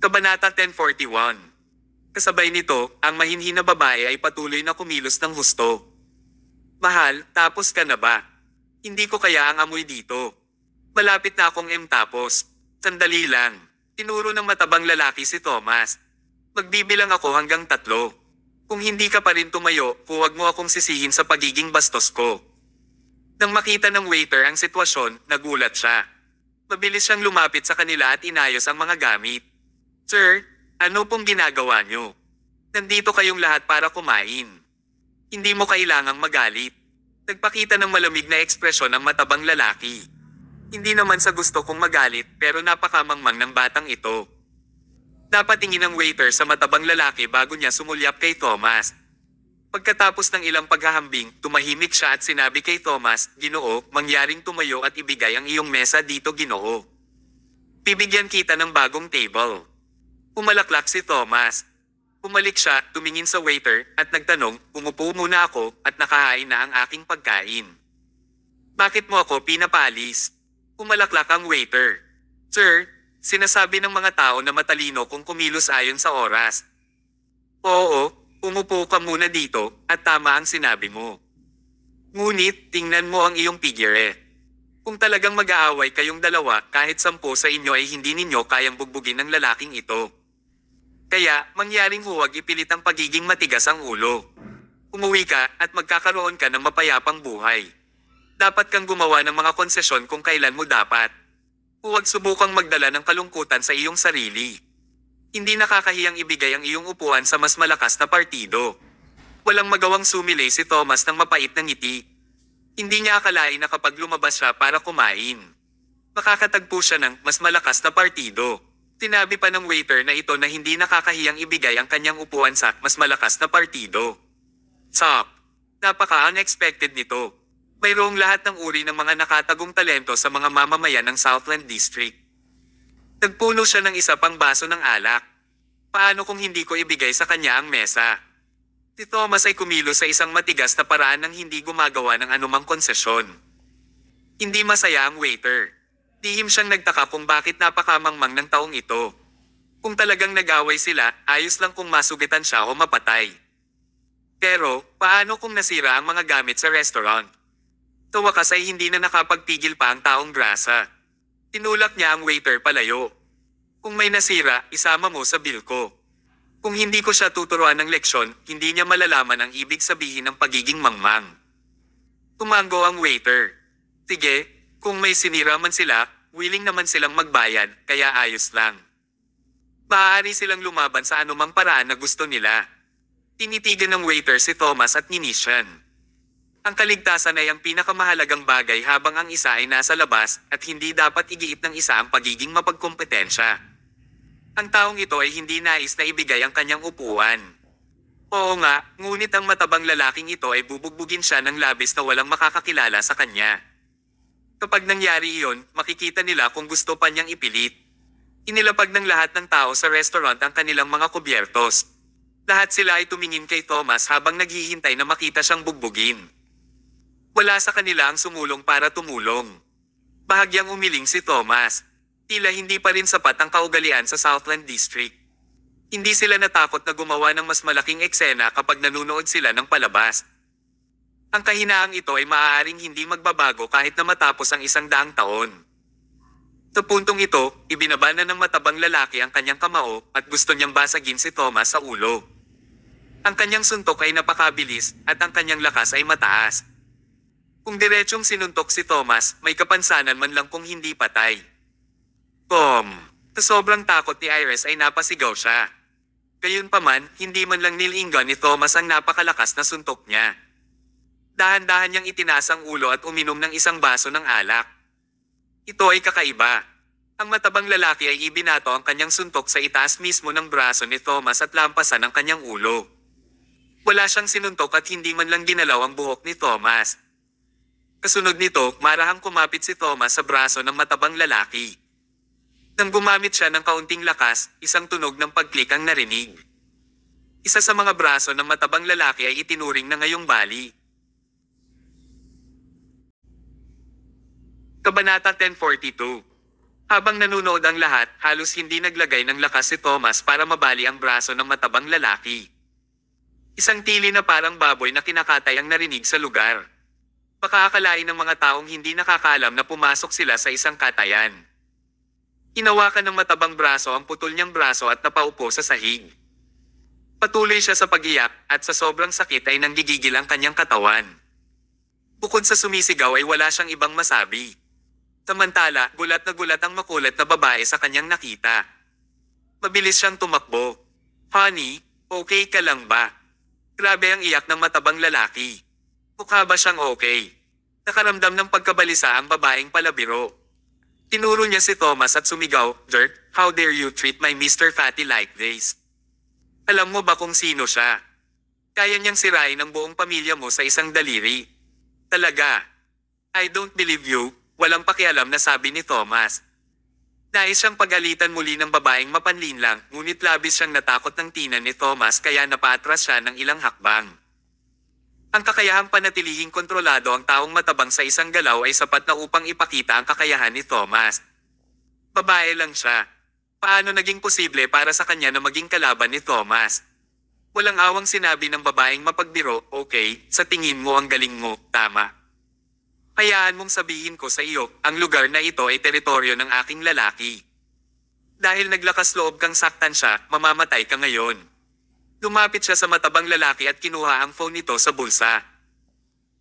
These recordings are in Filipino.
Kabanata 1041. Kasabay nito, ang mahinhin na babae ay patuloy na kumilos ng husto. Mahal, tapos ka na ba? Hindi ko kaya ang amoy dito. Malapit na akong tapos. Sandali lang. Tinuro ng matabang lalaki si Thomas. Magbibilang ako hanggang 3. Kung hindi ka pa rin tumayo, huwag mo akong sisihin sa pagiging bastos ko. Nang makita ng waiter ang sitwasyon, nagulat siya. Mabilis siyang lumapit sa kanila at inayos ang mga gamit. Sir, ano pong ginagawa niyo? Nandito kayong lahat para kumain. Hindi mo kailangang magalit. Nagpakita ng malamig na ekspresyon ang matabang lalaki. Hindi naman sa gusto kong magalit pero napakamangmang ng batang ito. Napatingin ang waiter sa matabang lalaki bago niya sumulyap kay Thomas. Pagkatapos ng ilang paghahambing, tumahimik siya at sinabi kay Thomas, Ginoo, mangyaring tumayo at ibigay ang iyong mesa dito, Ginoo. Bibigyan kita ng bagong table. Pumalaklak si Thomas. Pumalik siya, tumingin sa waiter, at nagtanong, umupo muna ako, at nakahain na ang aking pagkain. Bakit mo ako pinapalis? Pumalaklak ang waiter. Sir, sinasabi ng mga tao na matalino kung kumilos ayon sa oras. Oo, umupo ka muna dito, at tama ang sinabi mo. Ngunit, tingnan mo ang iyong figure. Kung talagang mag-aaway kayong dalawa, kahit 10 sa inyo ay hindi ninyo kayang bugbugin ng lalaking ito. Kaya, mangyaring huwag ipilit ang pagiging matigas ang ulo. Umuwi ka at magkakaroon ka ng mapayapang buhay. Dapat kang gumawa ng mga konsesyon kung kailan mo dapat. Huwag subukang magdala ng kalungkutan sa iyong sarili. Hindi nakakahiyang ibigay ang iyong upuan sa mas malakas na partido. Walang magawang sumilay si Thomas ng mapait na ngiti. Hindi niya akalain na kapag lumabas siya para kumain, makakatagpo siya ng mas malakas na partido. Sinabi pa ng waiter na ito na hindi nakakahiyang ibigay ang kanyang upuan sa mas malakas na partido. Sok! Napaka-unexpected nito. Mayroong lahat ng uri ng mga nakatagong talento sa mga mamamayan ng Southland District. Nagpuno siya ng isa pang baso ng alak. Paano kung hindi ko ibigay sa kanya ang mesa? Si Thomas ay kumilos sa isang matigas na paraan ng hindi gumagawa ng anumang konsesyon. Hindi masaya ang waiter. Lihim siyang nagtaka kung bakit napakamangmang ng taong ito. Kung talagang nag-away sila, ayos lang kung masugitan siya o mapatay. Pero, paano kung nasira ang mga gamit sa restaurant? Sa wakas ay hindi na nakapagpigil pa ang taong grasa. Tinulak niya ang waiter palayo. Kung may nasira, isama mo sa bill ko. Kung hindi ko siya tuturuan ng leksyon, hindi niya malalaman ang ibig sabihin ng pagiging mangmang. Tumango ang waiter. Sige, kung may sinira man sila, willing naman silang magbayad, kaya ayos lang. Maaari silang lumaban sa anumang paraan na gusto nila. Tinitigan ng waiter si Thomas at ninisyan. Ang kaligtasan ay ang pinakamahalagang bagay habang ang isa ay nasa labas at hindi dapat igiit ng isa ang pagiging mapagkumpetensya. Ang taong ito ay hindi nais na ibigay ang kanyang upuan. Oo nga, ngunit ang matabang lalaking ito ay bubugbugin siya ng labis na walang makakakilala sa kanya. Kapag nangyari iyon, makikita nila kung gusto pa niyang ipilit. Inilapag ng lahat ng tao sa restaurant ang kanilang mga kubyertos. Lahat sila ay tumingin kay Thomas habang naghihintay na makita siyang bugbugin. Wala sa kanila ang sumulong para tumulong. Bahagyang umiling si Thomas. Tila hindi pa rin sapat ang kaugalian sa Southland District. Hindi sila natakot na gumawa ng mas malaking eksena kapag nanunood sila ng palabas. Ang kahinaang ito ay maaaring hindi magbabago kahit na matapos ang 100 taon. Sa puntong ito, ibinaba na ng matabang lalaki ang kanyang kamao at gusto niyang basagin si Thomas sa ulo. Ang kanyang suntok ay napakabilis at ang kanyang lakas ay mataas. Kung diretsong sinuntok si Thomas, may kapansanan man lang kung hindi patay. Sa sobrang takot ni Iris ay napasigaw siya. Gayunpaman, hindi man lang nilingan ni Thomas ang napakalakas na suntok niya. Dahan-dahan niyang itinaas ang ulo at uminom ng isang baso ng alak. Ito ay kakaiba. Ang matabang lalaki ay ibinato ang kanyang suntok sa itaas mismo ng braso ni Thomas at lampasan ang kanyang ulo. Wala siyang sinuntok at hindi man lang ginalaw ang buhok ni Thomas. Kasunod nito, marahang kumapit si Thomas sa braso ng matabang lalaki. Nang gumamit siya ng kaunting lakas, isang tunog ng pagklik ang narinig. Isa sa mga braso ng matabang lalaki ay itinuring na ngayong bali. Kabanata 1042. Habang nanunood ang lahat, halos hindi naglagay ng lakas si Thomas para mabali ang braso ng matabang lalaki. Isang tili na parang baboy na kinakatay ang narinig sa lugar. Baka akalain ng mga taong hindi nakakaalam na pumasok sila sa isang katayan. Hinawakan ng matabang braso ang putol niyang braso at napaupo sa sahig. Patuloy siya sa pag-iyak at sa sobrang sakit ay nanggigigil ang kanyang katawan. Bukod sa sumisigaw ay wala siyang ibang masabi. Samantala, gulat na gulat ang makulat na babae sa kanyang nakita. Mabilis siyang tumakbo. "Honey, okay ka lang ba?" Grabe ang iyak ng matabang lalaki. Mukha ba siyang okay? Nakaramdam ng pagkabalisa ang babaeng palabiro. Tinuro niya si Thomas at sumigaw, "Jerk, how dare you treat my Mr. Fatty like this? Alam mo ba kung sino siya? Kaya niyang sirain ang buong pamilya mo sa isang daliri." "Talaga? I don't believe you." Walang pakialam na sabi ni Thomas. Nais siyang pagalitan muli ng babaeng mapanlinlang, ngunit labis siyang natakot ng tina ni Thomas kaya napaatras siya ng ilang hakbang. Ang kakayahang panatilihing kontrolado ang taong matabang sa isang galaw ay sapat na upang ipakita ang kakayahan ni Thomas. Babae lang siya. Paano naging posible para sa kanya na maging kalaban ni Thomas? Walang awang sinabi ng babaeng mapagbiro, "Okay, sa tingin mo ang galing mo, tama. Hayaan mong sabihin ko sa iyo, ang lugar na ito ay teritoryo ng aking lalaki. Dahil naglakas loob kang saktan siya, mamamatay ka ngayon." Lumapit siya sa matabang lalaki at kinuha ang phone nito sa bulsa.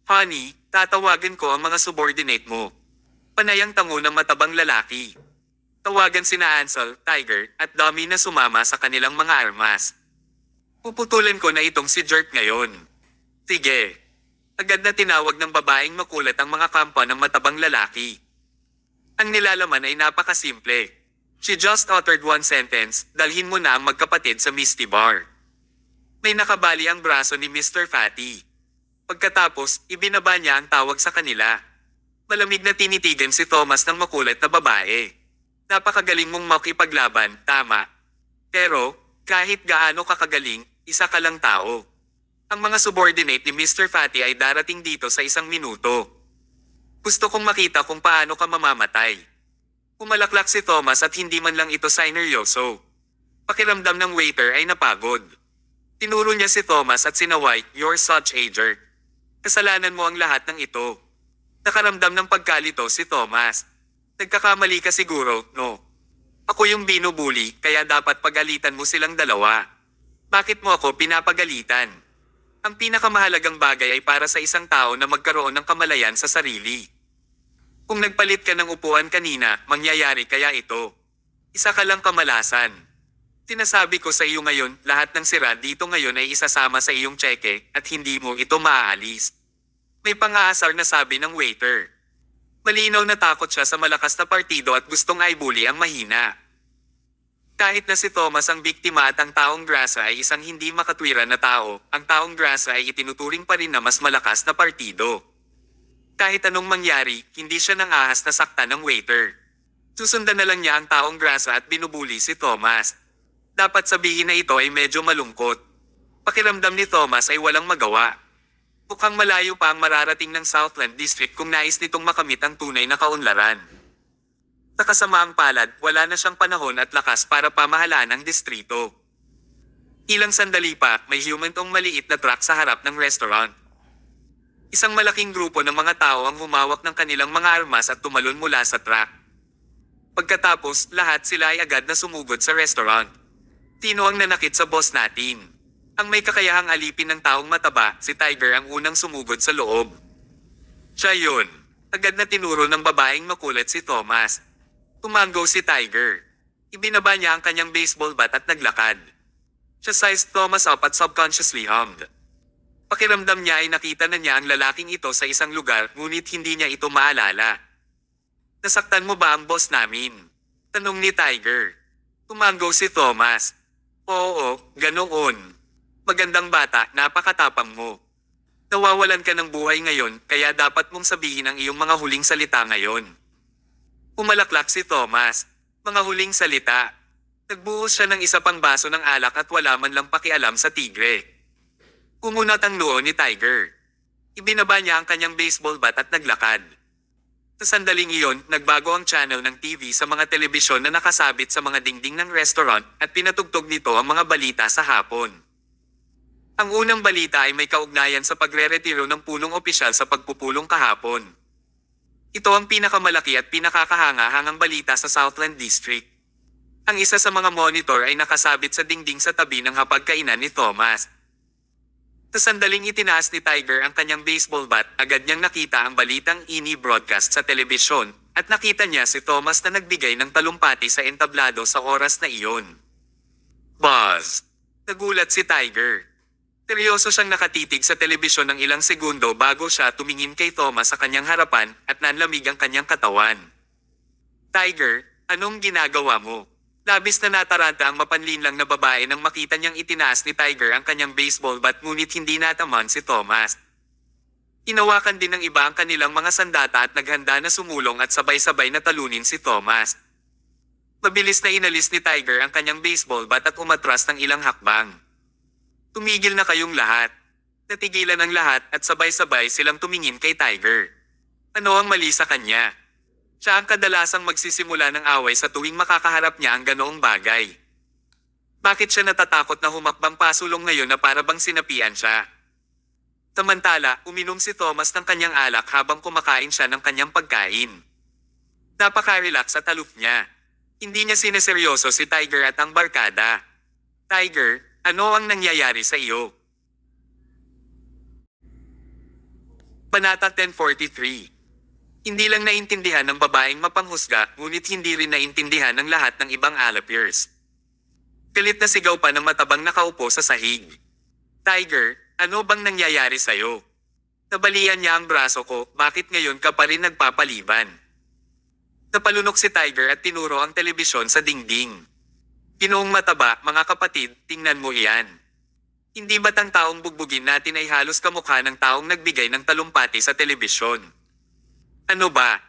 "Honey, tatawagan ko ang mga subordinate mo." Panayang tango ng matabang lalaki. Tawagan sina Ansel, Tiger, at Dummy na sumama sa kanilang mga armas. "Puputulan ko na itong si Jerk ngayon." "Sige." Agad na tinawag ng babaeng makulat ang mga kampa ng matabang lalaki. Ang nilalaman ay napakasimple. She just uttered one sentence, "Dalhin mo na ang magkapatid sa Misty Bar." May nakabali ang braso ni Mr. Fatty. Pagkatapos, ibinaba niya ang tawag sa kanila. Malamig na tinitigan si Thomas ng makulat na babae. "Napakagaling mong makipaglaban, tama. Pero, kahit gaano kakagaling, isa ka lang tao. Ang mga subordinate ni Mr. Fatty ay darating dito sa 1 minuto. Gusto kong makita kung paano ka mamamatay." Pumalaklak si Thomas at hindi man lang ito sineryoso. Pakiramdam ng waiter ay napagod. Tinuro niya si Thomas at sinaway, "You're such a jerk. Kasalanan mo ang lahat ng ito." Nakaramdam ng pagkalito si Thomas. "Nagkakamali ka siguro, no? Ako yung binubuli, kaya dapat pagalitan mo silang dalawa. Bakit mo ako pinapagalitan? Ang pinakamahalagang bagay ay para sa isang tao na magkaroon ng kamalayan sa sarili. Kung nagpalit ka ng upuan kanina, mangyayari kaya ito. Isa ka lang kamalasan. Sinasabi ko sa iyo ngayon, lahat ng sira dito ngayon ay isasama sa iyong tseke at hindi mo ito maaalis." May pang-aasar na sabi ng waiter. Malinaw na takot siya sa malakas na partido at gustong aibuli ang mahina. Kahit na si Thomas ang biktima at ang taong grasa ay isang hindi makatwiran na tao, ang taong grasa ay itinuturing pa rin na mas malakas na partido. Kahit anong mangyari, hindi siya nang ahas na saktan ng waiter. Susundan na lang niya ang taong grasa at binubuli si Thomas. Dapat sabihin na ito ay medyo malungkot. Pakiramdam ni Thomas ay walang magawa. Mukhang malayo pa ang mararating ng Southland District kung nais nitong makamit ang tunay na kaunlaran. Sa kasamaang palad, wala na siyang panahon at lakas para pamahalaan ang distrito. Ilang sandali pa, may humantong maliit na truck sa harap ng restaurant. Isang malaking grupo ng mga tao ang humawak ng kanilang mga armas at tumalon mula sa truck. Pagkatapos, lahat sila ay agad na sumugod sa restaurant. Sino ang nanakit sa boss natin? Ang may kakayahang alipin ng taong mataba, si Tiger ang unang sumugod sa loob. Siya yun. Agad na tinuro ng babaeng makulat si Thomas. Tumango si Tiger. Ibinaba niya ang kanyang baseball bat at naglakad. Siya sized Thomas up at subconsciously hummed. Pakiramdam niya ay nakita na niya ang lalaking ito sa isang lugar, ngunit hindi niya ito maalala. "Nasaktan mo ba ang boss namin?" tanong ni Tiger. Tumango si Thomas. "Oo, ganoon. Magandang bata, napakatapang mo. Nawawalan ka ng buhay ngayon, kaya dapat mong sabihin ang iyong mga huling salita ngayon." Pumalaklak si Thomas. Mga huling salita. Nagbuhos siya ng isa pang baso ng alak at wala man lang pakialam sa tigre. Kumunat ang noo ni Tiger. Ibinaba niya ang kanyang baseball bat at naglakad. Sa sandaling iyon, nagbago ang channel ng TV sa mga telebisyon na nakasabit sa mga dingding ng restaurant at pinatugtog nito ang mga balita sa hapon. Ang unang balita ay may kaugnayan sa pagre-retiro ng punong opisyal sa pagpupulong kahapon. Ito ang pinakamalaki at pinakakahanga-hangang balita sa Southland District. Ang isa sa mga monitor ay nakasabit sa dingding sa tabi ng hapagkainan ni Thomas. Sa sandaling itinaas ni Tiger ang kanyang baseball bat, agad niyang nakita ang balitang ini-broadcast sa telebisyon, at nakita niya si Thomas na nagbigay ng talumpati sa entablado sa oras na iyon. Buzz! Nagulat si Tiger. Seryoso siyang nakatitig sa telebisyon ng ilang segundo bago siya tumingin kay Thomas sa kanyang harapan at nanlamig ang kanyang katawan. Tiger, anong ginagawa mo? Labis na nataranta ang mapanlinlang na babae nang makita niyang itinaas ni Tiger ang kanyang baseball bat ngunit hindi nataman si Thomas. Hinawakan din ng iba ang kanilang mga sandata at naghanda na sumulong at sabay-sabay na talunin si Thomas. Mabilis na inalis ni Tiger ang kanyang baseball bat at umatras ng ilang hakbang. Tumigil na kayong lahat. Natigilan ang lahat at sabay-sabay silang tumingin kay Tiger. Ano ang mali sa kanya? Siya ang kadalasang magsisimula ng away sa tuwing makakaharap niya ang ganoong bagay. Bakit siya natatakot na humakbang pasulong ngayon na para bang sinapian siya? Samantala, uminom si Thomas ng kanyang alak habang kumakain siya ng kanyang pagkain. Napaka-relax at aloof niya. Hindi niya sineseryoso si Tiger at ang barkada. Tiger, ano ang nangyayari sa iyo? Panata 1043. Hindi lang naintindihan ng babaeng mapanghusga, ngunit hindi rin naintindihan ng lahat ng ibang alapers. Galit na sigaw pa ng matabang nakaupo sa sahig. Tiger, ano bang nangyayari sa'yo? Nabalian niya ang braso ko, bakit ngayon ka pa rin nagpapaliban? Napalunok si Tiger at tinuro ang telebisyon sa dingding. Ginoong mataba, mga kapatid, tingnan mo iyan. Hindi ba't ang taong bugbugin natin ay halos kamukha ng taong nagbigay ng talumpati sa telebisyon? Ano ba?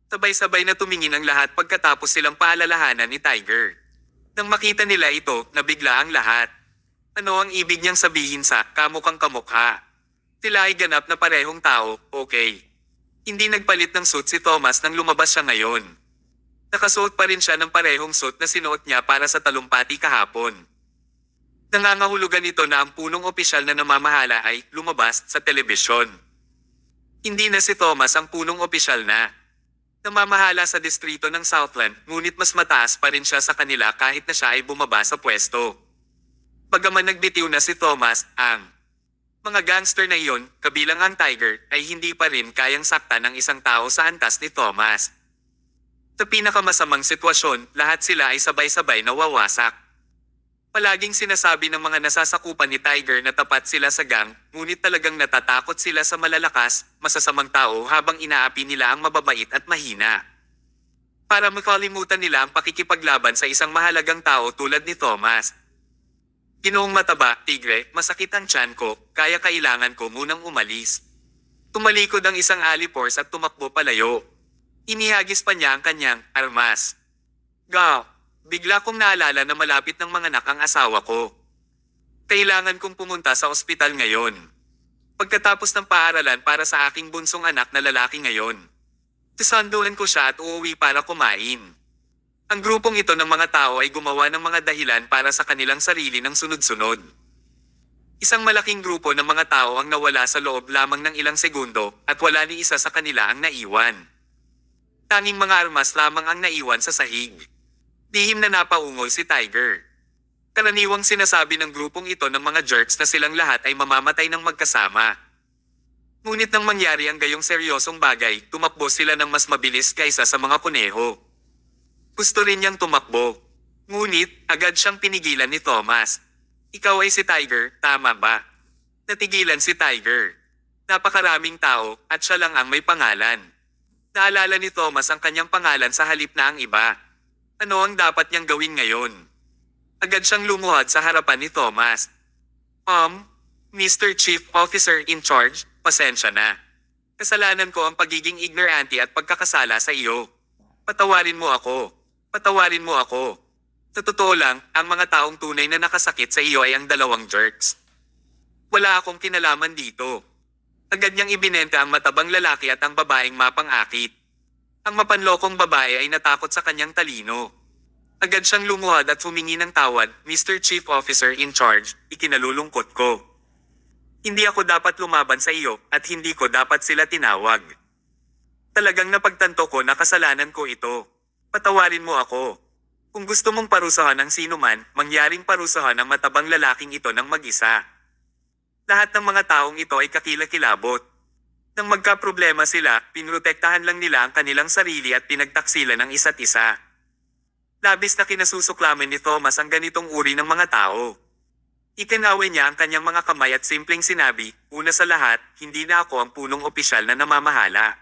Sabay-sabay na tumingin ang lahat pagkatapos silang paalalahanan ni Tiger. Nang makita nila ito, nabigla ang lahat. Ano ang ibig niyang sabihin sa kamukhang kamukha? Sila ay ganap na parehong tao, okay. Hindi nagpalit ng suit si Thomas nang lumabas siya ngayon. Nakasuot pa rin siya ng parehong suit na sinuot niya para sa talumpati kahapon. Nangangahulugan ito na ang punong opisyal na namamahala ay lumabas sa telebisyon. Hindi na si Thomas ang punong opisyal na namamahala sa distrito ng Southland, ngunit mas mataas pa rin siya sa kanila kahit na siya ay bumaba sa pwesto. Bagaman nagbitiw na si Thomas, ang mga gangster na iyon, kabilang ang Tiger, ay hindi pa rin kayang saktan ng isang tao sa antas ni Thomas. Sa pinakamasamang sitwasyon, lahat sila ay sabay-sabay na wawasak. Palaging sinasabi ng mga nasasakupan ni Tiger na tapat sila sa gang, ngunit talagang natatakot sila sa malalakas, masasamang tao habang inaapi nila ang mababait at mahina. Para makalimutan nila ang pakikipaglaban sa isang mahalagang tao tulad ni Thomas. Ginoong mataba, Tigre, masakit ang tiyan ko, kaya kailangan ko munang umalis. Tumalikod ang isang alipors at tumakbo palayo. Inihagis pa niya ang kanyang armas. Gaw! Bigla kong naalala na malapit ng manganak ang asawa ko. Kailangan kong pumunta sa ospital ngayon. Pagkatapos ng paaralan para sa aking bunsong anak na lalaki ngayon. Sisanduan ko siya at uuwi para kumain. Ang grupong ito ng mga tao ay gumawa ng mga dahilan para sa kanilang sarili ng sunod-sunod. Isang malaking grupo ng mga tao ang nawala sa loob lamang ng ilang segundo at wala ni isa sa kanila ang naiwan. Tanging mga armas lamang ang naiwan sa sahig. Lihim na napaungol si Tiger. Karaniwang sinasabi ng grupong ito ng mga jerks na silang lahat ay mamamatay ng magkasama. Ngunit nang mangyari ang gayong seryosong bagay, tumakbo sila ng mas mabilis kaysa sa mga kuneho. Gusto rin niyang tumakbo. Ngunit, agad siyang pinigilan ni Thomas. Ikaw ay si Tiger, tama ba? Natigilan si Tiger. Napakaraming tao, at siya lang ang may pangalan. Naalala ni Thomas ang kanyang pangalan sa halip na ang iba. Ano ang dapat niyang gawin ngayon? Agad siyang lumuhad sa harapan ni Thomas. Mr. Chief Officer in Charge, pasensya na. Kasalanan ko ang pagiging ignorante at pagkakasala sa iyo. Patawarin mo ako. Patawarin mo ako. Sa totoo lang, ang mga taong tunay na nakasakit sa iyo ay ang dalawang jerks. Wala akong kinalaman dito. Agad niyang ibinenta ang matabang lalaki at ang babaeng mapang-akit. Ang mapanlokong babae ay natakot sa kanyang talino. Agad siyang lumuhad at humingi ng tawad, Mr. Chief Officer in Charge, ikinalulungkot ko. Hindi ako dapat lumaban sa iyo at hindi ko dapat sila tinawag. Talagang napagtanto ko na kasalanan ko ito. Patawarin mo ako. Kung gusto mong parusahan ng sino man, mangyaring parusahan ang matabang lalaking ito ng mag-isa. Lahat ng mga taong ito ay kakilakilabot. Nang magkaproblema sila, pinrotektahan lang nila ang kanilang sarili at pinagtaksilan ng isa't isa. Labis na kinasusuklaman ni Thomas ang ganitong uri ng mga tao. Ikinawin niya ang kanyang mga kamay at simpleng sinabi, una sa lahat, hindi na ako ang punong opisyal na namamahala.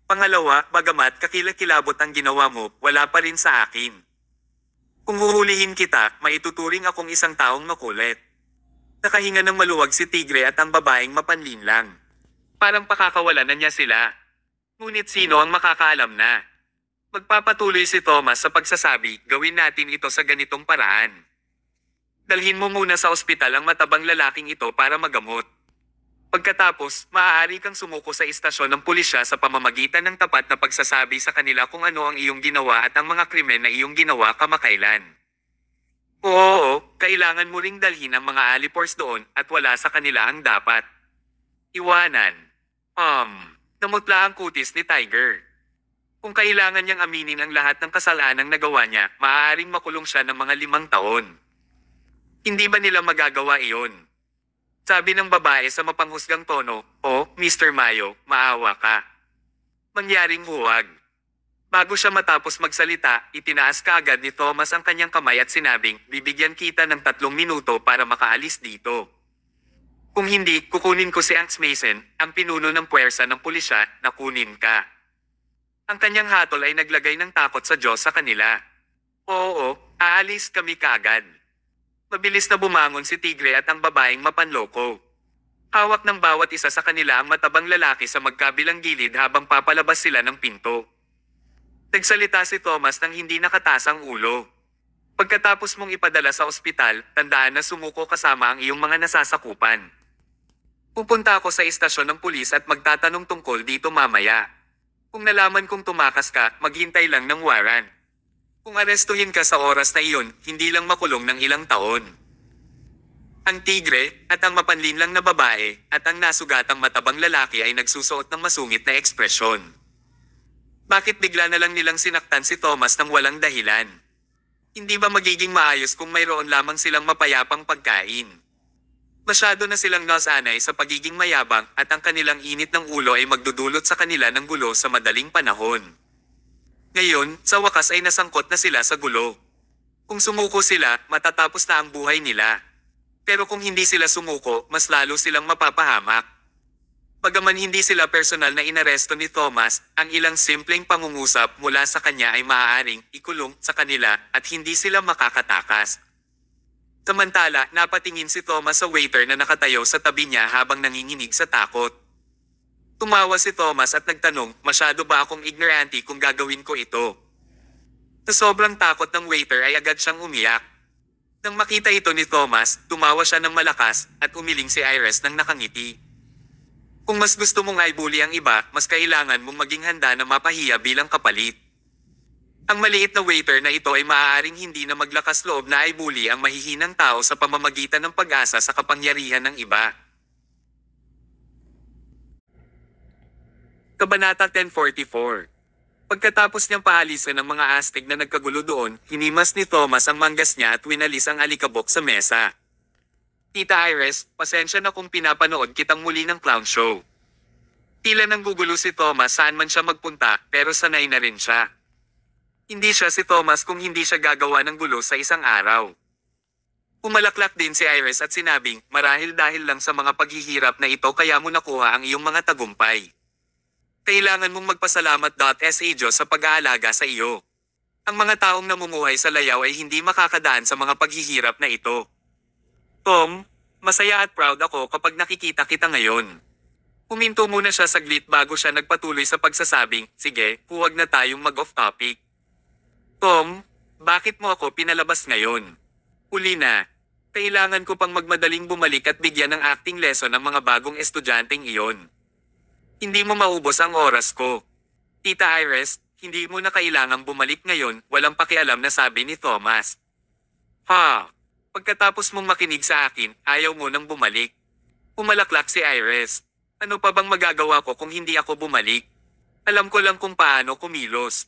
Pangalawa, bagamat kakilakilabot ang ginawa mo, wala pa rin sa akin. Kung huhulihin kita, maituturing akong isang taong makulit. Nakahinga ng maluwag si Tigre at ang babaeng mapanlinlang. Parang pakakawalan na niya sila. Ngunit sino ang makakaalam na? Magpapatuloy si Thomas sa pagsasabi, gawin natin ito sa ganitong paraan. Dalhin mo muna sa ospital ang matabang lalaking ito para magamot. Pagkatapos, maaari kang sumuko sa istasyon ng pulisya sa pamamagitan ng tapat na pagsasabi sa kanila kung ano ang iyong ginawa at ang mga krimen na iyong ginawa kamakailan. Oo, kailangan mo ring dalhin ang mga alipors doon at wala sa kanila ang dapat. Iwanan. Namutla ang kutis ni Tiger. Kung kailangan niyang aminin ang lahat ng kasalanang nagawa niya, maaaring makulong siya ng mga 5 taon. Hindi ba nila magagawa iyon? Sabi ng babae sa mapanghusgang tono, "Oh, Mr. Mayo, maawa ka." Mangyaring huwag. Bago siya matapos magsalita, itinaas kaagad ni Thomas ang kanyang kamay at sinabing, bibigyan kita ng 3 minuto para makaalis dito. Kung hindi, kukunin ko si Ants Mason, ang pinuno ng puwersa ng pulisya, na kunin ka. Ang kanyang hatol ay naglagay ng takot sa Diyos sa kanila. Oo, aalis kami kaagad. Mabilis na bumangon si Tigre at ang babaeng mapanloko. Hawak ng bawat isa sa kanila ang matabang lalaki sa magkabilang gilid habang papalabas sila ng pinto. Nagsalita si Thomas nang hindi nakataas ang ulo. Pagkatapos mong ipadala sa ospital, tandaan na sumuko kasama ang iyong mga nasasakupan. Pupunta ako sa istasyon ng pulis at magtatanong tungkol dito mamaya. Kung nalaman kong tumakas ka, maghintay lang ng warrant. Kung arestuhin ka sa oras na iyon, hindi lang makulong ng ilang taon. Ang Tigre, at ang mapanlinlang na babae, at ang nasugatang matabang lalaki ay nagsusuot ng masungit na ekspresyon. Bakit bigla na lang nilang sinaktan si Thomas nang walang dahilan? Hindi ba magiging maayos kung mayroon lamang silang mapayapang pagkain? Masyado na silang nasanay sa pagiging mayabang at ang kanilang init ng ulo ay magdudulot sa kanila ng gulo sa madaling panahon. Ngayon, sa wakas ay nasangkot na sila sa gulo. Kung sumuko sila, matatapos na ang buhay nila. Pero kung hindi sila sumuko, mas lalo silang mapapahamak. Bagaman hindi sila personal na inaresto ni Thomas, ang ilang simpleng pangungusap mula sa kanya ay maaaring ikulong sa kanila at hindi sila makakatakas. Samantala, napatingin si Thomas sa waiter na nakatayo sa tabi niya habang nanginginig sa takot. Tumawa si Thomas at nagtanong, masyado ba akong ignorante kung gagawin ko ito? Sa sobrang takot ng waiter ay agad siyang umiyak. Nang makita ito ni Thomas, tumawa siya ng malakas at umiling si Iris ng nakangiti. Kung mas gusto mong i-bully ang iba, mas kailangan mong maging handa na mapahiya bilang kapalit. Ang maliit na waiter na ito ay maaaring hindi na maglakas loob na i-bully ang mahihinang tao sa pamamagitan ng pag-asa sa kapangyarihan ng iba. Kabanata 1044. Pagkatapos niyang paalisin ang mga astig na nagkagulo doon, hinimas ni Thomas ang manggas niya at winalis ang alikabok sa mesa. Tita Iris, pasensya na kung pinapanood kitang muli ng clown show. Tila nang gugulo si Thomas saan man siya magpunta, pero sanay na rin siya. Hindi siya si Thomas kung hindi siya gagawa ng gulo sa isang araw. Umalaklak din si Iris at sinabing, marahil dahil lang sa mga paghihirap na ito kaya mo nakuha ang iyong mga tagumpay. Kailangan mong magpasalamat sa Diyos sa pag-aalaga sa iyo. Ang mga taong namumuhay sa layaw ay hindi makakadaan sa mga paghihirap na ito. Tom, masaya at proud ako kapag nakikita kita ngayon. Huminto muna siya saglit bago siya nagpatuloy sa pagsasabing, sige, huwag na tayong mag-off topic. Tom, bakit mo ako pinalabas ngayon? Uli na. Kailangan ko pang magmadaling bumalik at bigyan ng acting lesson ang mga bagong estudyanteng iyon. Hindi mo maubos ang oras ko. Tita Iris, hindi mo na kailangang bumalik ngayon, walang pakialam na sabi ni Thomas. Ha? Pagkatapos mong makinig sa akin, ayaw mo nang bumalik. Umalaklak si Iris. Ano pa bang magagawa ko kung hindi ako bumalik? Alam ko lang kung paano kumilos.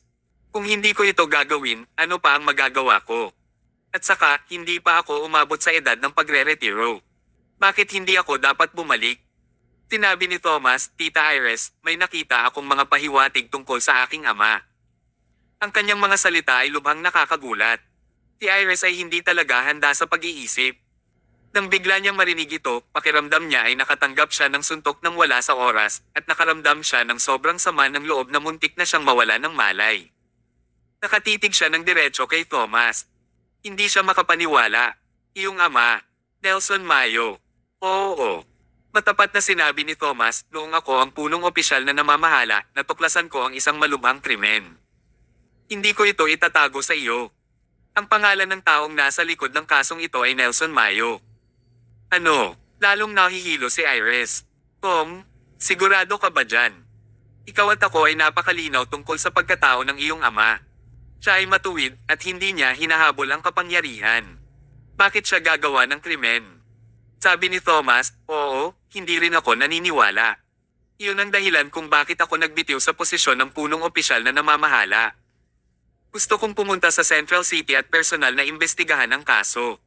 Kung hindi ko ito gagawin, ano pa ang magagawa ko? At saka, hindi pa ako umabot sa edad ng pagre-retiro. Bakit hindi ako dapat bumalik? Tinabi ni Thomas, Tita Iris, may nakita akong mga pahiwatig tungkol sa aking ama. Ang kanyang mga salita ay lubhang nakakagulat. Si Iris ay hindi talaga handa sa pag-iisip. Nang bigla niyang marinig ito, pakiramdam niya ay nakatanggap siya ng suntok ng wala sa oras, at nakaramdam siya ng sobrang sama ng loob na muntik na siyang mawala ng malay. Nakatitig siya ng diretso kay Thomas. Hindi siya makapaniwala. Iyong ama, Nelson Mayo. Oo. Matapat na sinabi ni Thomas, noong ako ang punong opisyal na namamahala, natuklasan ko ang isang malubhang krimen. Hindi ko ito itatago sa iyo. Ang pangalan ng taong nasa likod ng kasong ito ay Nelson Mayo. Ano? Lalong nahihilo si Iris. Tom, sigurado ka ba dyan? Ikaw at ako ay napakalinaw tungkol sa pagkatao ng iyong ama. Siya ay matuwid at hindi niya hinahabol ang kapangyarihan. Bakit siya gagawa ng krimen? Sabi ni Thomas, oo, hindi rin ako naniniwala. Iyon ang dahilan kung bakit ako nagbitiw sa posisyon ng punong opisyal na namamahala. Gusto kong pumunta sa Central City at personal na imbestigahan ang kaso.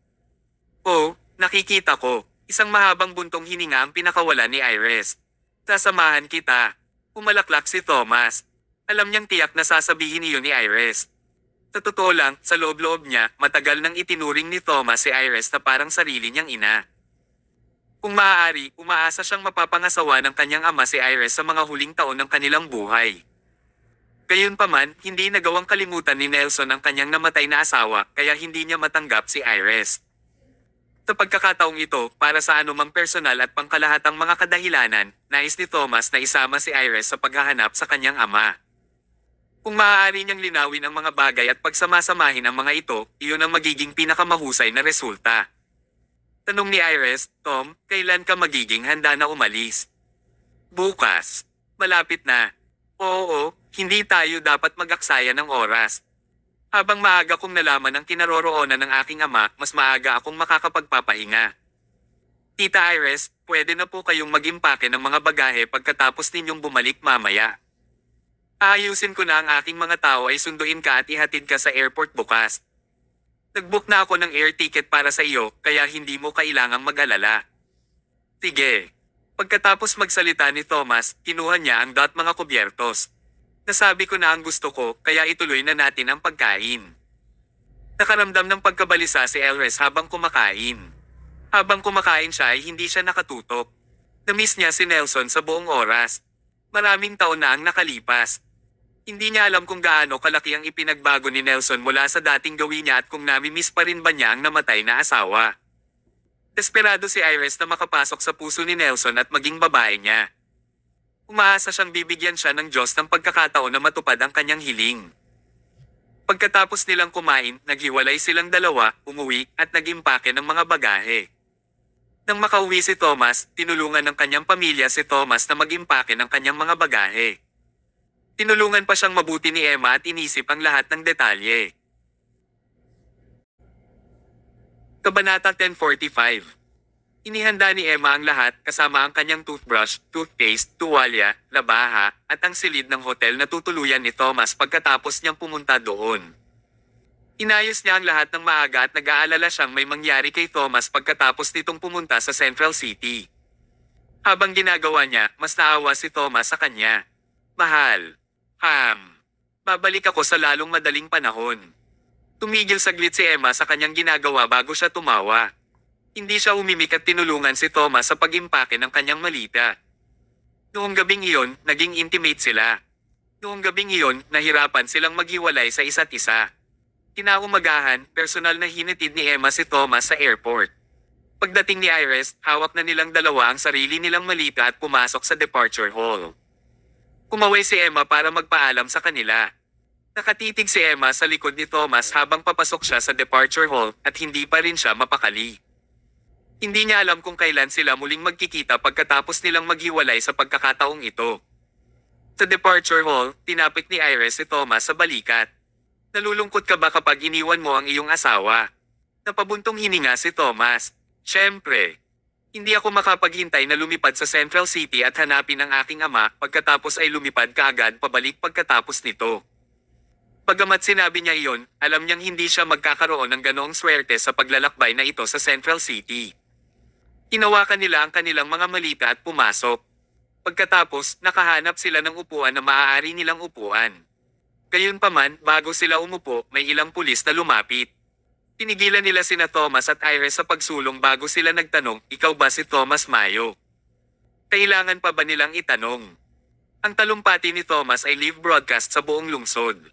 Oh, nakikita ko, isang mahabang buntong hininga ang pinakawala ni Iris. Sasamahan kita. Umalaklak si Thomas. Alam niyang tiyak na sasabihin iyon ni Iris. Sa totoo lang, sa loob-loob niya, matagal nang itinuring ni Thomas si Iris na parang sarili niyang ina. Kung maaari, umaasa siyang mapapangasawa ng kanyang ama si Iris sa mga huling taon ng kanilang buhay. Gayunpaman, hindi nagawang kalimutan ni Nelson ang kanyang namatay na asawa, kaya hindi niya matanggap si Iris. Sa pagkakataong ito, para sa anumang personal at pangkalahatang mga kadahilanan, nais ni Thomas na isama si Iris sa paghahanap sa kanyang ama. Kung maaari niyang linawin ang mga bagay at pagsamasamahin ang mga ito, iyon ang magiging pinakamahusay na resulta. Tanong ni Iris, Tom, kailan ka magiging handa na umalis? Bukas. Malapit na. Oo, hindi tayo dapat mag-aksaya ng oras. Habang maaga kong nalaman ang kinaroroonan ng aking ama, mas maaga akong makakapagpapahinga. Tita Iris, pwede na po kayong mag-impake ng mga bagahe pagkatapos ninyong bumalik mamaya. Aayusin ko na ang aking mga tao ay sunduin ka at ihatid ka sa airport bukas. Nag-book na ako ng air ticket para sa iyo, kaya hindi mo kailangang mag-alala. Sige. Pagkatapos magsalita ni Thomas, kinuha niya ang mga kubyertos. Nasabi ko na ang gusto ko, kaya ituloy na natin ang pagkain. Nakaramdam ng pagkabalisa si Elres habang kumakain. Habang kumakain siya ay hindi siya nakatutok. Na-miss niya si Nelson sa buong oras. Maraming taon na ang nakalipas. Hindi niya alam kung gaano kalaki ang ipinagbago ni Nelson mula sa dating gawin niya at kung nami-miss pa rin ba niya ang namatay na asawa. Desperado si Iris na makapasok sa puso ni Nelson at maging babae niya. Umaasa siyang bibigyan siya ng Diyos ng pagkakataon na matupad ang kanyang hiling. Pagkatapos nilang kumain, naghiwalay silang dalawa, umuwi, at nag-impake ng mga bagahe. Nang makauwi si Thomas, tinulungan ng kanyang pamilya si Thomas na mag-impake ng kanyang mga bagahe. Tinulungan pa siyang mabuti ni Emma at inisip ang lahat ng detalye. Kabanata 10:45. Inihanda ni Emma ang lahat kasama ang kanyang toothbrush, toothpaste, tuwalya, labaha, at ang silid ng hotel na tutuluyan ni Thomas pagkatapos niyang pumunta doon. Inayos niya ang lahat ng maaga at nag-aalala siyang may mangyari kay Thomas pagkatapos nitong pumunta sa Central City. Habang ginagawa niya, mas naawa si Thomas sa kanya. Mahal. Babalik ako sa lalong madaling panahon. Tumigil saglit si Emma sa kanyang ginagawa bago siya tumawa. Hindi siya umimik at tinulungan si Thomas sa pag-impake ng kanyang malita. Noong gabing iyon, naging intimate sila. Noong gabing iyon, nahirapan silang maghiwalay sa isa't isa. Kinaumagahan, personal na hinatid ni Emma si Thomas sa airport. Pagdating ni Iris, hawak na nilang dalawa ang sarili nilang malita at pumasok sa departure hall. Kumaway si Emma para magpaalam sa kanila. Nakatitig si Emma sa likod ni Thomas habang papasok siya sa departure hall at hindi pa rin siya mapakali. Hindi niya alam kung kailan sila muling magkikita pagkatapos nilang maghiwalay sa pagkakataong ito. Sa departure hall, tinapik ni Iris si Thomas sa balikat. Nalulungkot ka ba kapag iniwan mo ang iyong asawa? Napabuntong hininga si Thomas. Siyempre. Hindi ako makapaghintay na lumipad sa Central City at hanapin ang aking ama pagkatapos ay lumipad kaagad pabalik pagkatapos nito. Bagamat sinabi niya iyon, alam niyang hindi siya magkakaroon ng ganoong swerte sa paglalakbay na ito sa Central City. Hinawakan nila ang kanilang mga malita at pumasok. Pagkatapos, nakahanap sila ng upuan na maaari nilang upuan. Gayunpaman, bago sila umupo, may ilang pulis na lumapit. Pinigilan nila sina Thomas at Iris sa pagsulong bago sila nagtanong, ikaw ba si Thomas Mayo? Kailangan pa ba nilang itanong? Ang talumpati ni Thomas ay live broadcast sa buong lungsod.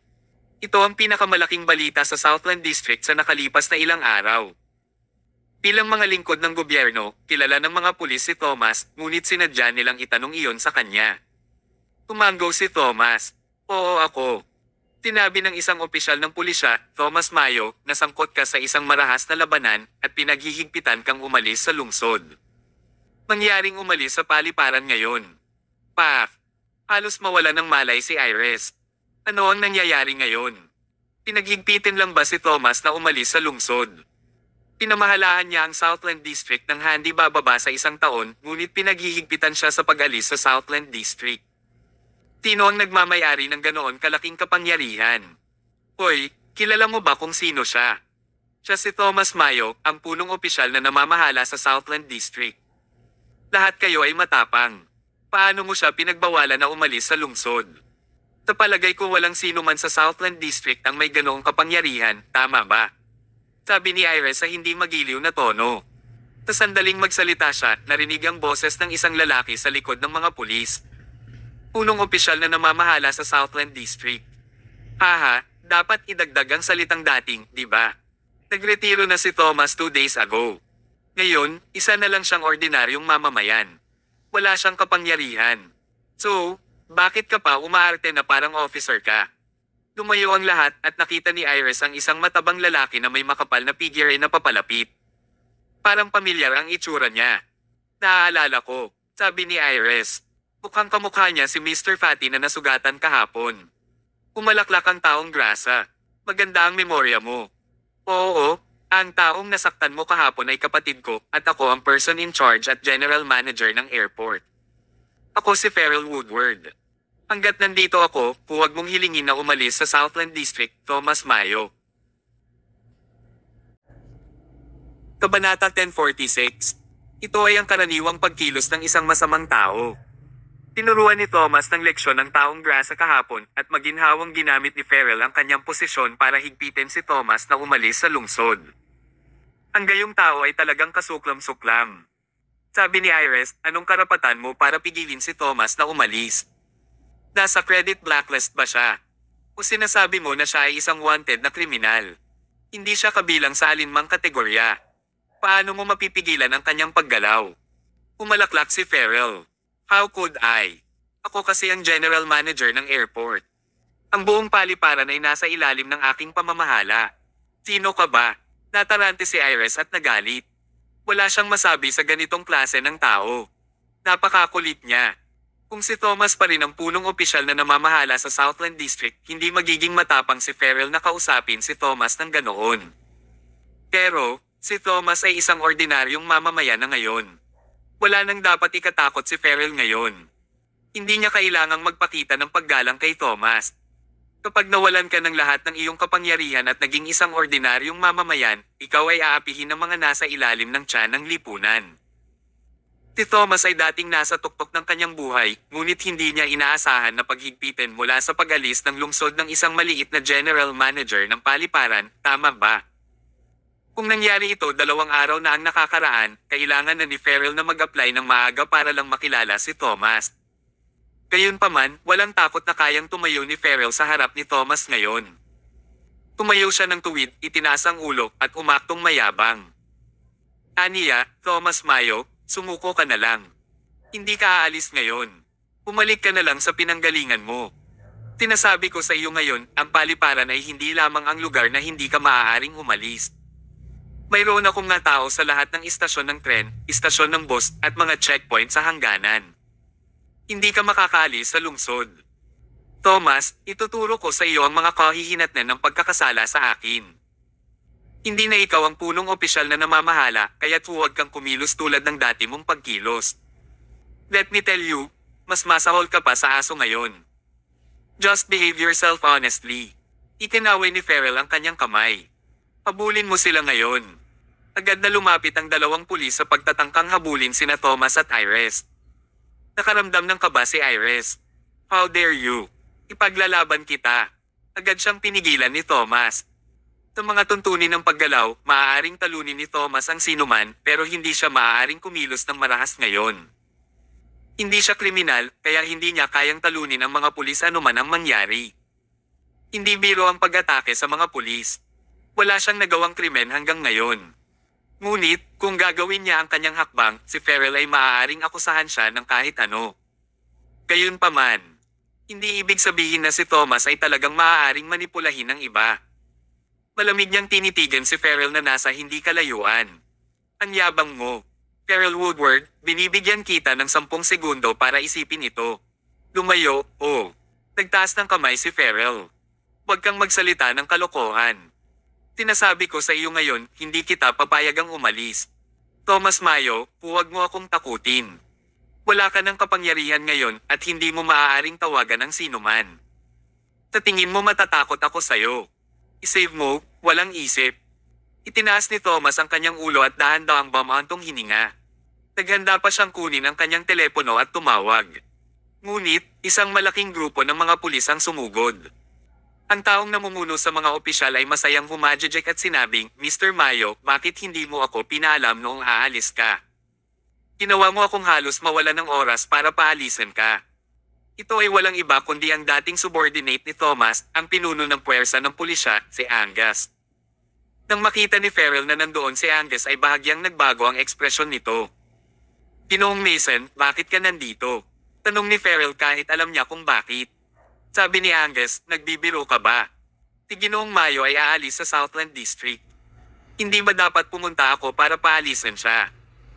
Ito ang pinakamalaking balita sa Southland District sa nakalipas na ilang araw. Bilang mga lingkod ng gobyerno, kilala ng mga pulis si Thomas, ngunit sinadya nilang itanong iyon sa kanya. Tumanggo si Thomas. Oo ako. Sinabi ng isang opisyal ng pulisya, Thomas Mayo, nasangkot ka sa isang marahas na labanan at pinaghihigpitan kang umalis sa lungsod. Mangyaring umalis sa paliparan ngayon. Paf! Halos mawala ng malay si Iris. Ano ang nangyayari ngayon? Pinaghigpitin lang ba si Thomas na umalis sa lungsod? Pinamahalaan niya ang Southland District ng hindi bababa sa isang taon, ngunit pinaghihigpitan siya sa pag-alis sa Southland District. Sino ang nagmamayari ng ganoon kalaking kapangyarihan? Hoy, kilala mo ba kung sino siya? Siya si Thomas Mayo, ang punong opisyal na namamahala sa Southland District. Lahat kayo ay matapang. Paano mo siya pinagbawalan na umalis sa lungsod? Sa palagay ko walang sino man sa Southland District ang may ganoong kapangyarihan, tama ba? Sabi ni Iris sa hindi magiliw na tono. Sa sandaling magsalita siya, narinig ang boses ng isang lalaki sa likod ng mga pulis. Punong opisyal na namamahala sa Southland District. Haha, dapat idagdag ang salitang dating, di ba? Nagretiro na si Thomas 2 days ago. Ngayon, isa na lang siyang ordinaryong mamamayan. Wala siyang kapangyarihan. So, bakit ka pa umaarte na parang officer ka? Lumayo ang lahat at nakita ni Iris ang isang matabang lalaki na may makapal na figure na papalapit. Parang pamilyar ang itsura niya. Naaalala ko, sabi ni Iris. Mukhang kamukha niya si Mr. Fatty na nasugatan kahapon. Umalaklak ang taong grasa. Maganda ang memorya mo. Oo, ang taong nasaktan mo kahapon ay kapatid ko at ako ang person in charge at general manager ng airport. Ako si Ferrell Woodward. Hanggat nandito ako, huwag mong hilingin na umalis sa Southland District, Thomas Mayo. Kabanata 1046. Ito ay ang karaniwang pagkilos ng isang masamang tao. Tinuruan ni Thomas ng leksyon ng taong grasa kahapon at maginhawang ginamit ni Ferrell ang kanyang posisyon para higpitin si Thomas na umalis sa lungsod. Ang gayong tao ay talagang kasuklam-suklam. Sabi ni Iris, anong karapatan mo para pigilin si Thomas na umalis? Nasa credit blacklist ba siya? O sinasabi mo na siya ay isang wanted na kriminal? Hindi siya kabilang sa alinmang kategorya. Paano mo mapipigilan ang kanyang paggalaw? Umalaklak si Ferrell. How could I? Ako kasi ang general manager ng airport. Ang buong paliparan ay nasa ilalim ng aking pamamahala. Sino ka ba? Natarante si Iris at nagalit. Wala siyang masabi sa ganitong klase ng tao. Napakakulit niya. Kung si Thomas pa rin ang punong opisyal na namamahala sa Southland District, hindi magiging matapang si Ferrell na kausapin si Thomas ng ganoon. Pero, si Thomas ay isang ordinaryong mamamayan na ngayon. Wala nang dapat ikatakot si Ferrell ngayon. Hindi niya kailangang magpakita ng paggalang kay Thomas. Kapag nawalan ka ng lahat ng iyong kapangyarihan at naging isang ordinaryong mamamayan, ikaw ay aapihin ng mga nasa ilalim ng tiyan ng lipunan. Si Thomas ay dating nasa tuktok ng kanyang buhay, ngunit hindi niya inaasahan na paghigpitin mula sa pag-alis ng lungsod ng isang maliit na general manager ng paliparan, tama ba? Kung nangyari ito 2 araw na ang nakakaraan, kailangan na ni Ferrell na mag-apply ng maaga para lang makilala si Thomas. Gayunpaman, walang takot na kayang tumayo ni Ferrell sa harap ni Thomas ngayon. Tumayo siya ng tuwid, itinaas ang ulo, at umaktong mayabang. Aniya, Thomas Mayo, sumuko ka na lang. Hindi ka aalis ngayon. Bumalik ka na lang sa pinanggalingan mo. Sinasabi ko sa iyo ngayon, ang paliparan ay hindi lamang ang lugar na hindi ka maaaring umalis. Mayroon akong nga tao sa lahat ng istasyon ng tren, istasyon ng bus, at mga checkpoint sa hangganan. Hindi ka makakaalis sa lungsod. Thomas, ituturo ko sa iyo ang mga kahihinatnan ng pagkakasala sa akin. Hindi na ikaw ang punong opisyal na namamahala, kaya't huwag kang kumilos tulad ng dati mong pagkilos. Let me tell you, mas masahol ka pa sa aso ngayon. Just behave yourself honestly. Itinaway ni Farrell ang kanyang kamay. Habulin mo sila ngayon. Agad na lumapit ang dalawang pulis sa pagtatangkang habulin sina Thomas at Iris. Nakaramdam ng kaba si Iris. How dare you? Ipaglalaban kita. Agad siyang pinigilan ni Thomas. Sa mga tuntunin ng paggalaw, maaaring talunin ni Thomas ang sinuman pero hindi siya maaaring kumilos ng marahas ngayon. Hindi siya kriminal kaya hindi niya kayang talunin ang mga pulis anuman ang mangyari. Hindi biro ang pag-atake sa mga pulis. Wala siyang nagawang krimen hanggang ngayon. Ngunit, kung gagawin niya ang kanyang hakbang, si Farrell ay maaaring akusahan siya ng kahit ano. Gayunpaman, hindi ibig sabihin na si Thomas ay talagang maaaring manipulahin ng iba. Malamig niyang tinitigan si Farrell na nasa hindi kalayuan. Ang yabang mo. Farrell Woodward, binibigyan kita ng 10 segundo para isipin ito. Lumayo, oh. Nagtaas ng kamay si Farrell. Huwag kang magsalita ng kalokohan. Tinasabi ko sa iyo ngayon, hindi kita papayagang umalis. Thomas Mayo, huwag mo akong takutin. Wala ka ng kapangyarihan ngayon at hindi mo maaaring tawagan ng sinuman. Sa tingin mo matatakot ako sa'yo. I-save mo, walang isip. Itinaas ni Thomas ang kanyang ulo at dahan-dahang bumantong hininga. Naghanda pa siyang kunin ang kanyang telepono at tumawag. Ngunit, isang malaking grupo ng mga pulis ang sumugod. Ang taong namumuno sa mga opisyal ay masayang humajejek at sinabing, Mr. Mayo, bakit hindi mo ako pinaalam noong aalis ka? Ginawa mo akong halos mawala ng oras para paalisan ka. Ito ay walang iba kundi ang dating subordinate ni Thomas, ang pinuno ng puwersa ng pulisya, si Angus. Nang makita ni Farrell na nandoon si Angus ay bahagyang nagbago ang ekspresyon nito. Ginoong Mason, bakit ka nandito? Tanong ni Farrell kahit alam niya kung bakit. Sabi ni Angus, nagbibiro ka ba? Si Ginoong Mayo ay aalis sa Southland District. Hindi ba dapat pumunta ako para paalisan siya?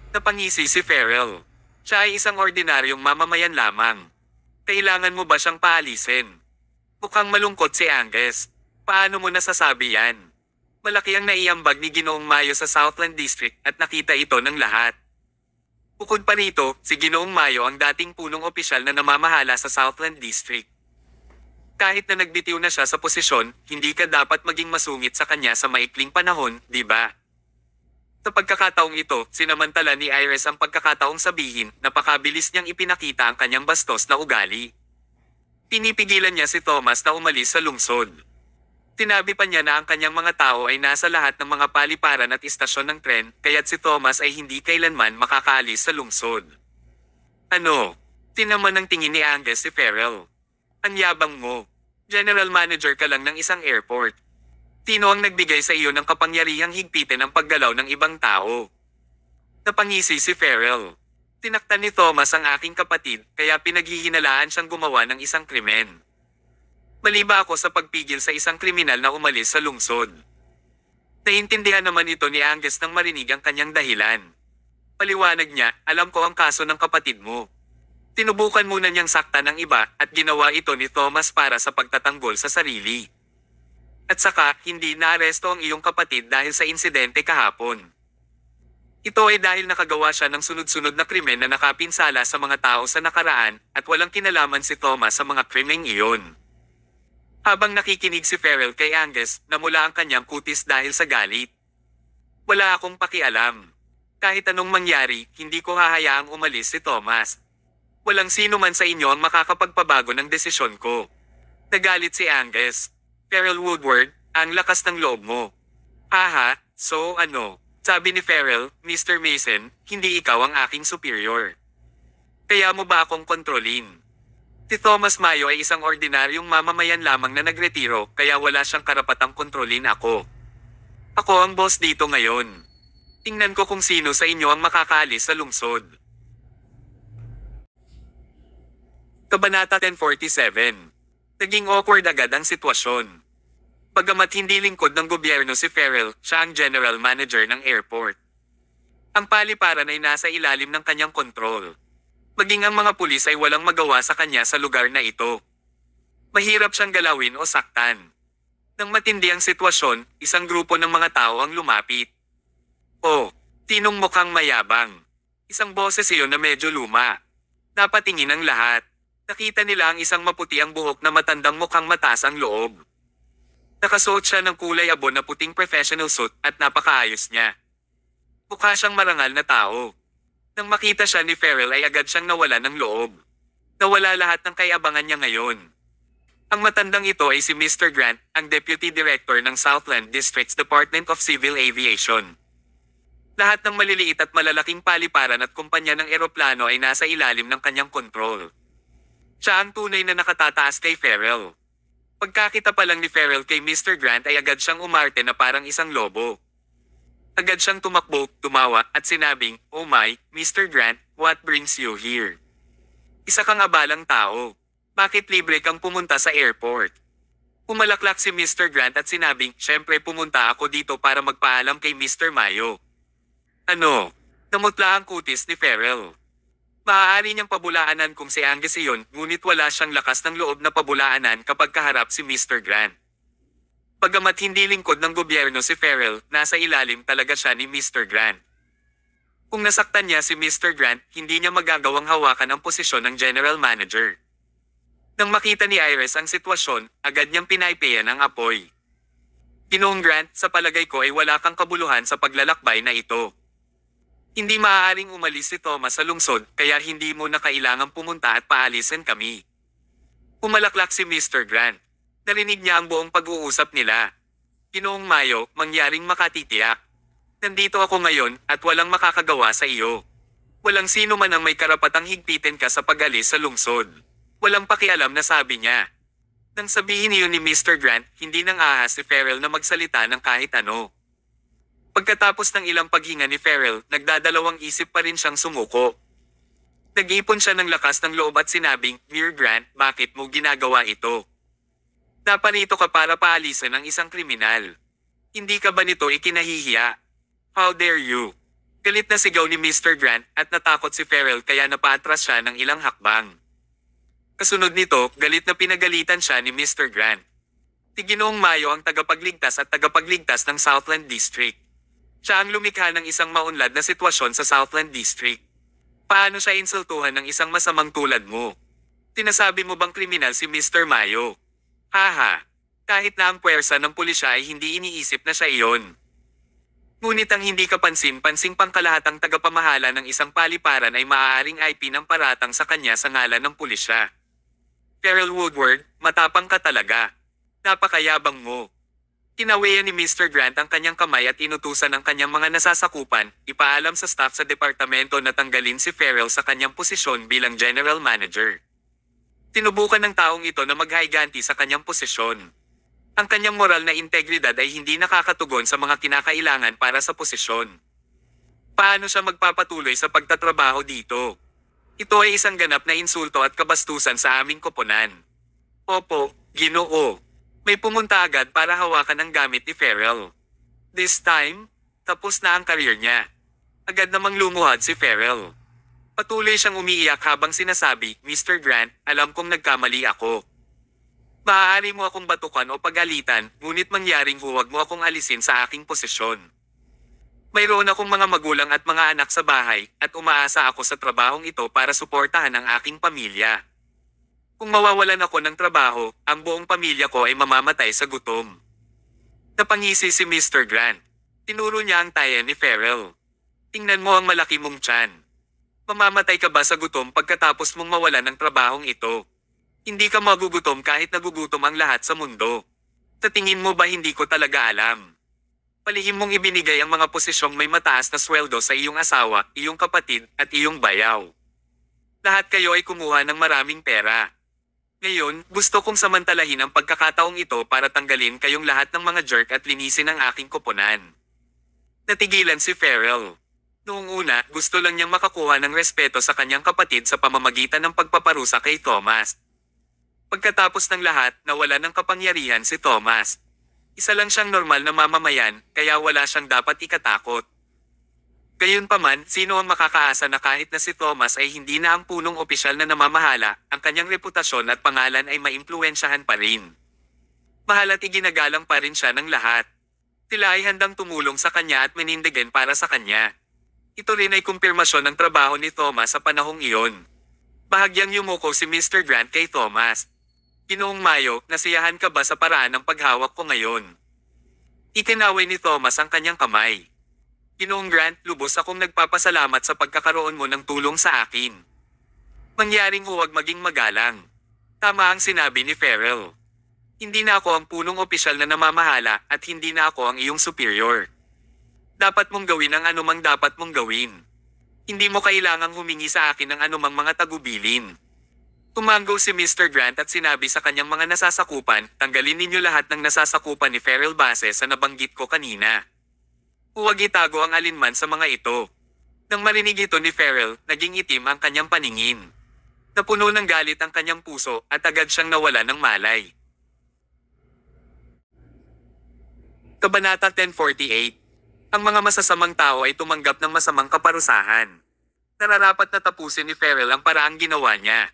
Napangisi si Farrell. Siya ay isang ordinaryong mamamayan lamang. Kailangan mo ba siyang paalisin? Mukhang malungkot si Angus. Paano mo nasasabi yan? Malaki ang naiambag ni Ginoong Mayo sa Southland District at nakita ito ng lahat. Bukod pa rito, si Ginoong Mayo ang dating punong opisyal na namamahala sa Southland District. Kahit na nagbitiw na siya sa posisyon, hindi ka dapat maging masungit sa kanya sa maikling panahon, di ba? Sa pagkakataong ito, sinamantala ni Iris ang pagkakataong sabihin, napakabilis niyang ipinakita ang kanyang bastos na ugali. Pinipigilan niya si Thomas na umalis sa lungsod. Tinabi pa niya na ang kanyang mga tao ay nasa lahat ng mga paliparan at istasyon ng tren, kaya't si Thomas ay hindi kailanman makakaalis sa lungsod. Ano? Tinaman ng tingin ni Angus si Farrell. Ang yabang mo. General manager ka lang ng isang airport. Sino ang nagbigay sa iyo ng kapangyarihang higpitin ang paggalaw ng ibang tao? Napangisi si Farrell. Tinaktan ni Thomas ang aking kapatid, kaya pinaghihinalaan siyang gumawa ng isang krimen. Mali ba ako sa pagpigil sa isang kriminal na umalis sa lungsod? Naintindihan naman ito ni Angus nang marinig ang kanyang dahilan. Paliwanag niya, alam ko ang kaso ng kapatid mo. Tinubukan muna niyang saktan ng iba at ginawa ito ni Thomas para sa pagtatanggol sa sarili. At saka, hindi naaresto ang iyong kapatid dahil sa insidente kahapon. Ito ay dahil nakagawa siya ng sunod-sunod na krimen na nakapinsala sa mga tao sa nakaraan at walang kinalaman si Thomas sa mga krimeng iyon. Habang nakikinig si Farrell kay Angus, namula ang kanyang kutis dahil sa galit. Wala akong pakialam. Kahit anong mangyari, hindi ko hahayaang umalis si Thomas. Walang sino man sa inyo ang makakapagpabago ng desisyon ko. Nagalit si Angus. Farrell Woodward, ang lakas ng loob mo. Haha, so ano? Sabi ni Farrell, Mr. Mason, hindi ikaw ang aking superior. Kaya mo ba akong kontrolin? Si Thomas Mayo ay isang ordinaryong mamamayan lamang na nagretiro, kaya wala siyang karapatang kontrolin ako. Ako ang boss dito ngayon. Tingnan ko kung sino sa inyo ang makakaalis sa lungsod. Kabanata 1047. Naging awkward agad ang sitwasyon. Bagamat hindi lingkod ng gobyerno si Farrell, siya ang general manager ng airport. Ang paliparan ay nasa ilalim ng kanyang kontrol. Maging ang mga pulis ay walang magawa sa kanya sa lugar na ito. Mahirap siyang galawin o saktan. Nang matindi ang sitwasyon, isang grupo ng mga tao ang lumapit. Oh, tinong mukhang mayabang. Isang boses iyon na medyo luma. Napatingin ang lahat. Nakita nila ang isang maputi ang buhok na matandang mukhang mataas ang loob. Nakasuot siya ng kulay abo na puting professional suit at napakaayos niya. Mukha siyang marangal na tao. Nang makita siya ni Farrell ay agad siyang nawala ng loob. Nawala lahat ng kayabangan niya ngayon. Ang matandang ito ay si Mr. Grant, ang Deputy Director ng Southland District's Department of Civil Aviation. Lahat ng maliliit at malalaking paliparan at kumpanya ng eroplano ay nasa ilalim ng kanyang kontrol. Siya ang tunay na nakatataas kay Farrell. Pagkakita pa lang ni Farrell kay Mr. Grant ay agad siyang umarte na parang isang lobo. Agad siyang tumakbo, tumawa, at sinabing, "Oh my, Mr. Grant, what brings you here? Isa kang abalang tao. Bakit libre kang pumunta sa airport?" Pumalaklak si Mr. Grant at sinabing, "Syempre pumunta ako dito para magpaalam kay Mr. Mayo." Ano? Namutla ang kutis ni Farrell. Maaari niyang pabulaanan kung si Angus iyon, ngunit wala siyang lakas ng loob na pabulaanan kapag kaharap si Mr. Grant. Bagamat hindi lingkod ng gobyerno si Farrell, nasa ilalim talaga siya ni Mr. Grant. Kung nasaktan niya si Mr. Grant, hindi niya magagawang hawakan ang posisyon ng General Manager. Nang makita ni Iris ang sitwasyon, agad niyang pinaypayan ang apoy. "Ginoong Grant, sa palagay ko ay wala kang kabuluhan sa paglalakbay na ito. Hindi maaaring umalis si Thomas sa lungsod, kaya hindi mo na kailangang pumunta at paalisin kami." Pumalaklak si Mr. Grant. Narinig niya ang buong pag-uusap nila. "Ginoong Mayo, mangyaring makatitiyak. Nandito ako ngayon, at walang makakagawa sa iyo. Walang sino man ang may karapatang higpitin ka sa pag-alis sa lungsod." Walang pakialam na sabi niya. Nang sabihin niyo ni Mr. Grant, hindi nang ahas si Farrell na magsalita ng kahit ano. Pagkatapos ng ilang paghinga ni Farrell, nagdadalawang isip pa rin siyang sumuko. Nag-ipon siya ng lakas ng loob at sinabing, "Dear Grant, bakit mo ginagawa ito? Naparito ka para paalisin ang isang kriminal. Hindi ka ba nito ikinahihiya? How dare you?" Galit na sigaw ni Mr. Grant at natakot si Farrell kaya napaatras siya ng ilang hakbang. Kasunod nito, galit na pinagalitan siya ni Mr. Grant. Si Ginoong Mayo ang tagapagligtas at tagapagligtas ng Southland District. Siya ang lumikha ng isang maunlad na sitwasyon sa Southland District. Paano siya insultuhan ng isang masamang tulad mo? Tinasabi mo bang kriminal si Mr. Mayo? Haha, kahit na ang puwersa ng pulisya ay hindi iniisip na siya iyon. Ngunit ang hindi kapansin-pansing pangkalahatang tagapamahala ng isang paliparan ay maaaring IP ng paratang sa kanya sa ngalan ng pulisya. Farrell Woodward, matapang ka talaga. Napakayabang mo. Kinawian ni Mr. Grant ang kanyang kamay at inutusan ang kanyang mga nasasakupan, ipaalam sa staff sa departamento na tanggalin si Farrell sa kanyang posisyon bilang General Manager. Tinubukan ng taong ito na maghayganti sa kanyang posisyon. Ang kanyang moral na integridad ay hindi nakakatugon sa mga kinakailangan para sa posisyon. Paano siya magpapatuloy sa pagtatrabaho dito? Ito ay isang ganap na insulto at kabastusan sa aming koponan. Opo, Ginoo. May pumunta agad para hawakan ang gamit ni Farrell. This time, tapos na ang career niya. Agad namang lumuhad si Farrell. Patuloy siyang umiiyak habang sinasabi, "Mr. Grant, alam kong nagkamali ako. Maaari mo akong batukan o pagalitan, ngunit mangyaring huwag mo akong alisin sa aking posisyon. Mayroon akong mga magulang at mga anak sa bahay, at umaasa ako sa trabahong ito para suportahan ang aking pamilya. Kung mawawalan ako ng trabaho, ang buong pamilya ko ay mamamatay sa gutom." Napangisi si Mr. Grant. Tinuro niya ang taya ni Farrell. "Tingnan mo ang malaki mong tiyan. Mamamatay ka ba sa gutom pagkatapos mong mawalan ng trabahong ito? Hindi ka magugutom kahit nagugutom ang lahat sa mundo. Sa tingin mo ba hindi ko talaga alam? Palihim mong ibinigay ang mga posisyong may mataas na sweldo sa iyong asawa, iyong kapatid, at iyong bayaw. Lahat kayo ay kumuha ng maraming pera. Ngayon, gusto kong samantalahin ang pagkakataong ito para tanggalin kayong lahat ng mga jerk at linisin ang aking koponan." Natigilan si Farrell. Noong una, gusto lang niyang makakuha ng respeto sa kanyang kapatid sa pamamagitan ng pagpaparusa kay Thomas. Pagkatapos ng lahat, nawala ng kapangyarihan si Thomas. Isa lang siyang normal na mamamayan, kaya wala siyang dapat ikatakot. Gayunpaman, sino ang makakaasa na kahit na si Thomas ay hindi na ang punong opisyal na namamahala, ang kanyang reputasyon at pangalan ay maimpluwensyahan pa rin. Mahal at iginagalang pa rin siya ng lahat. Sila ay handang tumulong sa kanya at manindigan para sa kanya. Ito rin ay kumpirmasyon ng trabaho ni Thomas sa panahong iyon. Bahagyang yumuko si Mr. Grant kay Thomas. Ginoong Mayo, nasiyahan ka ba sa paraan ng paghawak ko ngayon? Itinaway ni Thomas ang kanyang kamay. Ginoong Grant, lubos akong nagpapasalamat sa pagkakaroon mo ng tulong sa akin. Mangyaring huwag maging magalang. Tama ang sinabi ni Farrell. Hindi na ako ang punong opisyal na namamahala at hindi na ako ang iyong superior. Dapat mong gawin ang anumang dapat mong gawin. Hindi mo kailangang humingi sa akin ng anumang mga tagubilin. Tumanggo si Mr. Grant at sinabi sa kanyang mga nasasakupan, tanggalin ninyo lahat ng nasasakupan ni Farrell base sa nabanggit ko kanina. Huwag itago ang alinman sa mga ito. Nang marinig ito ni Farrell, naging itim ang kanyang paningin. Napuno ng galit ang kanyang puso at agad siyang nawala ng malay. Kabanata 1048. Ang mga masasamang tao ay tumanggap ng masamang kaparusahan. Nararapat na tapusin ni Farrell ang paraang ginawa niya.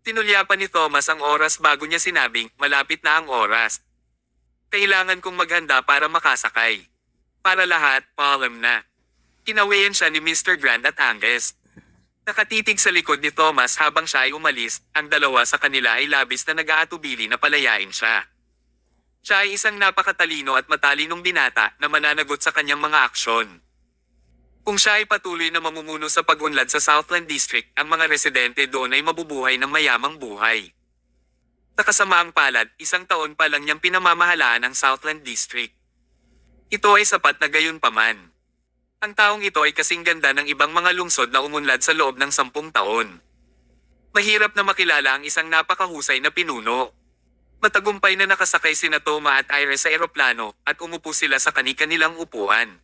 Tinulyapan ni Thomas ang oras bago niya sinabing, malapit na ang oras. Kailangan kong maghanda para makasakay. Para lahat, paalam na. Kinawayan siya ni Mr. Grant at Angus. Nakatitig sa likod ni Thomas habang siya ay umalis, ang dalawa sa kanila ay labis na nag-aatubili na palayain siya. Siya ay isang napakatalino at matalinong binata na mananagot sa kanyang mga aksyon. Kung siya ay patuloy na mamumuno sa pag-unlad sa Southland District, ang mga residente doon ay mabubuhay ng mayamang buhay. Sa kasamaang palad, 1 taon pa lang niyang pinamamahalaan ang Southland District. Ito ay sapat na gayon paman. Ang taong ito ay kasing ganda ng ibang mga lungsod na umunlad sa loob ng 10 taon. Mahirap na makilala ang isang napakahusay na pinuno. Matagumpay na nakasakay sina Toma at Iris sa eroplano at umupo sila sa kani-kanilang upuan.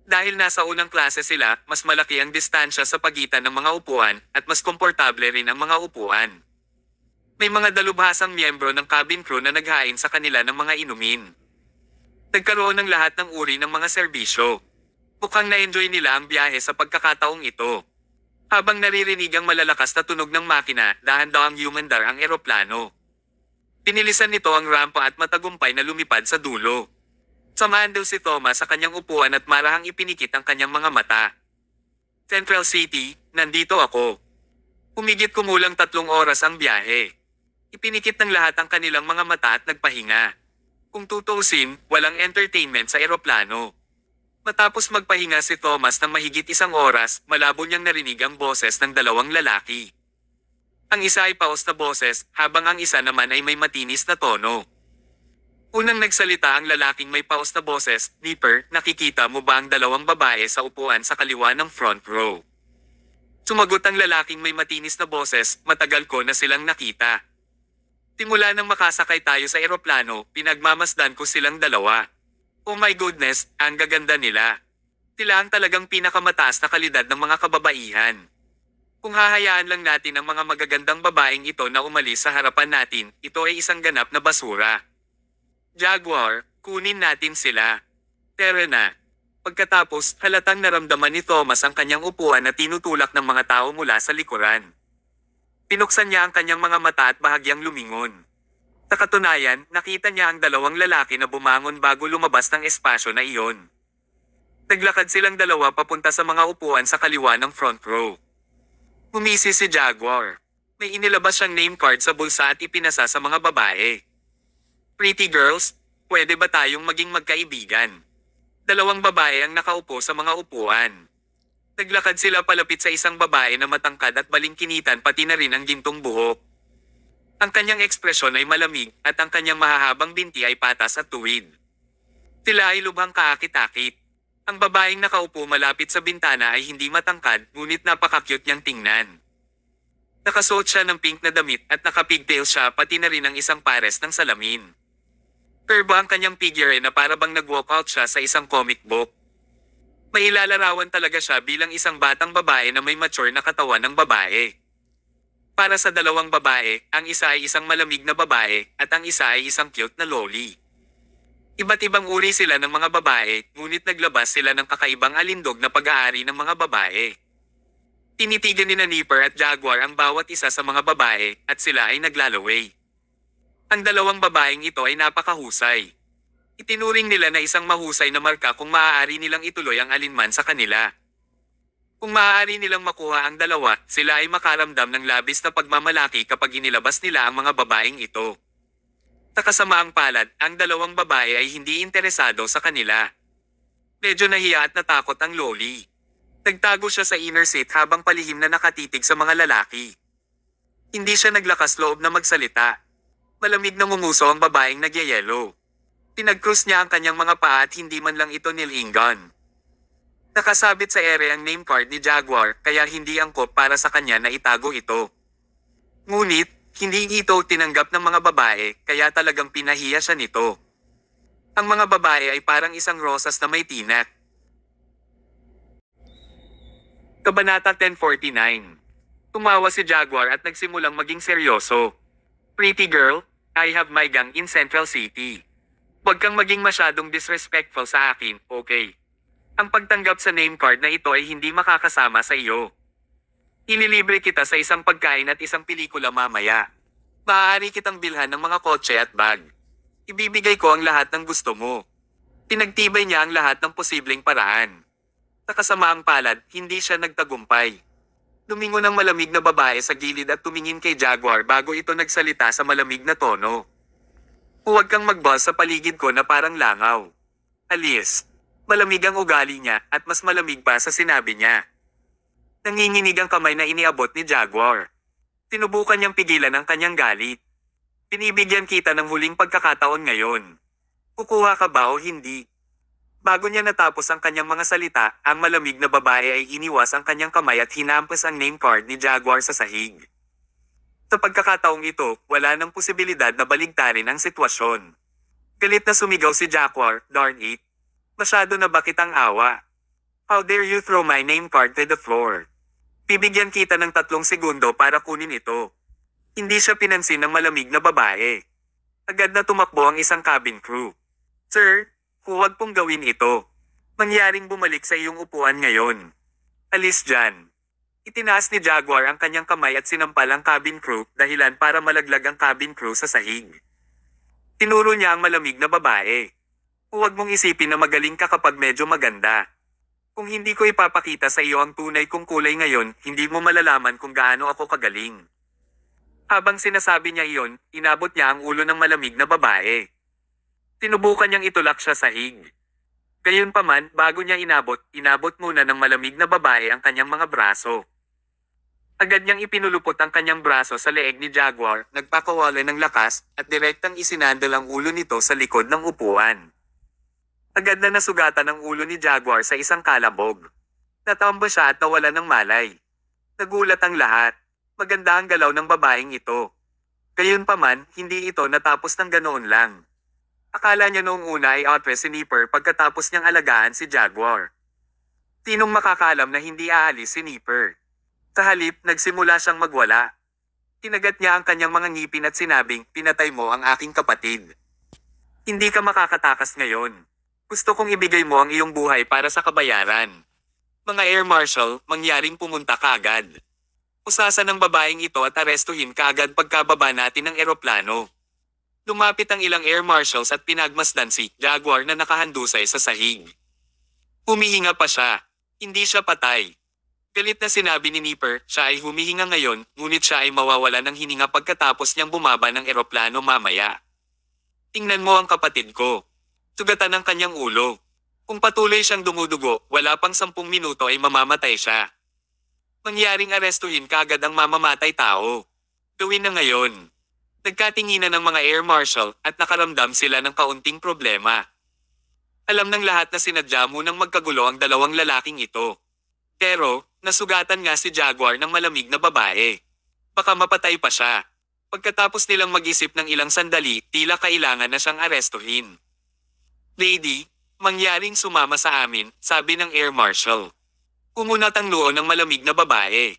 Dahil nasa unang klase sila, mas malaki ang distansya sa pagitan ng mga upuan at mas komportable rin ang mga upuan. May mga dalubhasang miyembro ng cabin crew na naghain sa kanila ng mga inumin. Nagkaroon ng lahat ng uri ng mga serbisyo. Mukhang na-enjoy nila ang biyahe sa pagkakataong ito. Habang naririnig ang malalakas na tunog ng makina, dahan-dahang humandar ang eroplano. Pinilisan nito ang rampa at matagumpay na lumipad sa dulo. Sumandal si Thomas sa kanyang upuan at marahang ipinikit ang kanyang mga mata. Central City, nandito ako. Humigit kumulang 3 oras ang biyahe. Ipinikit ng lahat ang kanilang mga mata at nagpahinga. Kung tutuusin, walang entertainment sa eroplano. Matapos magpahinga si Thomas ng mahigit 1 oras, malabo niyang narinig ang boses ng 2 lalaki. Ang isa ay paos na boses, habang ang isa naman ay may matinis na tono. Unang nagsalita ang lalaking may paos na boses, Nipper, nakikita mo ba ang 2 babae sa upuan sa kaliwa ng front row? Sumagot ang lalaking may matinis na boses, matagal ko na silang nakita. Simula nang makasakay tayo sa eroplano, pinagmamasdan ko silang 2. Oh my goodness, ang gaganda nila. Sila ang talagang pinakamataas na kalidad ng mga kababaihan. Kung hahayaan lang natin ang mga magagandang babaeng ito na umalis sa harapan natin, ito ay isang ganap na basura. Jaguar, kunin natin sila. Tara na. Pagkatapos, halatang naramdaman ni Thomas ang kanyang upuan na tinutulak ng mga tao mula sa likuran. Pinuksan niya ang kanyang mga mata at bahagyang lumingon. Sa katunayan, nakita niya ang 2 lalaki na bumangon bago lumabas ng espasyo na iyon. Naglakad silang 2 papunta sa mga upuan sa kaliwa ng front row. Humisi si Jaguar. May inilabas siyang name card sa bulsa at ipinasa sa mga babae. Pretty girls, pwede ba tayong maging magkaibigan? 2 babae ang nakaupo sa mga upuan. Naglakad sila palapit sa isang babae na matangkad at balingkinitan pati na rin ang gintong buhok. Ang kanyang ekspresyon ay malamig at ang kanyang mahahabang binti ay patas at tuwid. Sila ay lubhang kaakit-akit. Ang babaeng nakaupo malapit sa bintana ay hindi matangkad, ngunit napaka-cute niyang tingnan. Nakasuot siya ng pink na damit at nakapigtail siya pati na rin ang isang pares ng salamin. Curve ang kanyang figure na para bang nag-walkout siya sa isang comic book. Mailalarawan talaga siya bilang isang batang babae na may mature na katawan ng babae. Para sa 2 babae, ang isa ay isang malamig na babae at ang isa ay isang cute na loli. Iba't ibang uri sila ng mga babae, ngunit naglabas sila ng kakaibang alindog na pag-aari ng mga babae. Tinitigan ni Nipper at Jaguar ang bawat isa sa mga babae, at sila ay naglalaway. Ang dalawang babaeng ito ay napakahusay. Itinuring nila na isang mahusay na marka kung maaari nilang ituloy ang alinman sa kanila. Kung maaari nilang makuha ang dalawa, sila ay makaramdam ng labis na pagmamalaki kapag inilabas nila ang mga babaeng ito. Sa kasamaang palad, ang dalawang babae ay hindi interesado sa kanila. Medyo nahiya at natakot ang Loli. Nagtago siya sa inner seat habang palihim na nakatitig sa mga lalaki. Hindi siya naglakas loob na magsalita. Malamig na ngumuso ang babaeng nagyayelo. Pinag-cruise niya ang kanyang mga paa at hindi man lang ito nilinggan. Nakasabit sa ere ang name card ni Jaguar kaya hindi angkop para sa kanya na itago ito. Ngunit, hindi ito tinanggap ng mga babae kaya talagang pinahiya siya nito. Ang mga babae ay parang isang rosas na may tinak. Kabanata 1049. Tumawa si Jaguar at nagsimulang maging seryoso. Pretty girl, I have my gang in Central City. Huwag kang maging masyadong disrespectful sa akin, okay? Ang pagtanggap sa name card na ito ay hindi makakasama sa iyo. Inilibre kita sa isang pagkain at isang pelikula mamaya. Maaari kitang bilhan ng mga kotse at bag. Ibibigay ko ang lahat ng gusto mo. Pinagtibay niya ang lahat ng posibleng paraan. Sa kasamaang palad, hindi siya nagtagumpay. Lumingon ang malamig na babae sa gilid at tumingin kay Jaguar bago ito nagsalita sa malamig na tono. Huwag kang mag-boss sa paligid ko na parang langaw. Alis. Malamig ang ugali niya at mas malamig pa sa sinabi niya. Nanginginig ang kamay na iniabot ni Jaguar. Sinubukan niyang pigilan ang kanyang galit. Pinibigyan kita ng huling pagkakataon ngayon. Kukuha ka ba o hindi? Bago niya natapos ang kanyang mga salita, ang malamig na babae ay iniwas ang kanyang kamay at hinampas ang name card ni Jaguar sa sahig. Sa pagkakataong ito, wala nang posibilidad na baligtarin ang sitwasyon. Galit na sumigaw si Jaguar, darn it. Masyado na ba kitang awa? How dare you throw my name card to the floor? Bibigyan kita ng 3 segundo para kunin ito. Hindi siya pinansin ng malamig na babae. Agad na tumakbo ang isang cabin crew. Sir, huwag pong gawin ito. Mangyaring bumalik sa iyong upuan ngayon. Alis dyan. Itinaas ni Jaguar ang kanyang kamay at sinampal ang cabin crew dahilan para malaglag ang cabin crew sa sahig. Tinuro niya ang malamig na babae. Huwag mong isipin na magaling ka kapag medyo maganda. Kung hindi ko ipapakita sa iyo ang tunay kong kulay ngayon, hindi mo malalaman kung gaano ako kagaling. Habang sinasabi niya iyon, inabot niya ang ulo ng malamig na babae. Sinubukan niyang itulak siya sa hig. Gayunpaman, bago niya inabot muna ng malamig na babae ang kanyang mga braso. Agad niyang ipinulupot ang kanyang braso sa leeg ni Jaguar, nagpakawala ng lakas, at direktang isinandal ang ulo nito sa likod ng upuan. Agad na nasugatan ang ulo ni Jaguar sa isang kalabog. Natambo siya at nawala ng malay. Nagulat ang lahat. Maganda ang galaw ng babaeng ito. Gayunpaman, hindi ito natapos ng ganoon lang. Akala niya noong una ay outrest si Nipper pagkatapos niyang alagaan si Jaguar. Sinong makakalam na hindi aalis si Nipper? Sa halip, nagsimula siyang magwala. Tinagat niya ang kanyang mga ngipin at sinabing, pinatay mo ang aking kapatid. Hindi ka makakatakas ngayon. Gusto kong ibigay mo ang iyong buhay para sa kabayaran. Mga Air Marshal, mangyaring pumunta ka agad. Usasan ng babaeng ito at arestuhin kaagad pagkababa natin ng eroplano. Lumapit ang ilang Air Marshals at pinagmasdan si Jaguar na nakahandusay sa sahig. Humihinga pa siya. Hindi siya patay. Galit na sinabi ni Nipper, siya ay humihinga ngayon, ngunit siya ay mawawala ng hininga pagkatapos niyang bumaba ng eroplano mamaya. Tingnan mo ang kapatid ko. Sugatan ang kanyang ulo. Kung patuloy siyang dumudugo, wala pang 10 minuto ay mamamatay siya. Mangyaring arestuhin kaagad ang mamamatay tao. Gawin na ngayon. Nagkatinginan ng mga Air Marshal at nakaramdam sila ng kaunting problema. Alam ng lahat na sinadya munang magkagulo ang dalawang lalaking ito. Pero, nasugatan nga si Jaguar ng malamig na babae. Baka mapatay pa siya. Pagkatapos nilang mag-isip ng ilang sandali, tila kailangan na siyang arestuhin. Lady, mangyaring sumama sa amin, sabi ng Air Marshal. Umunat ang noo ng malamig na babae.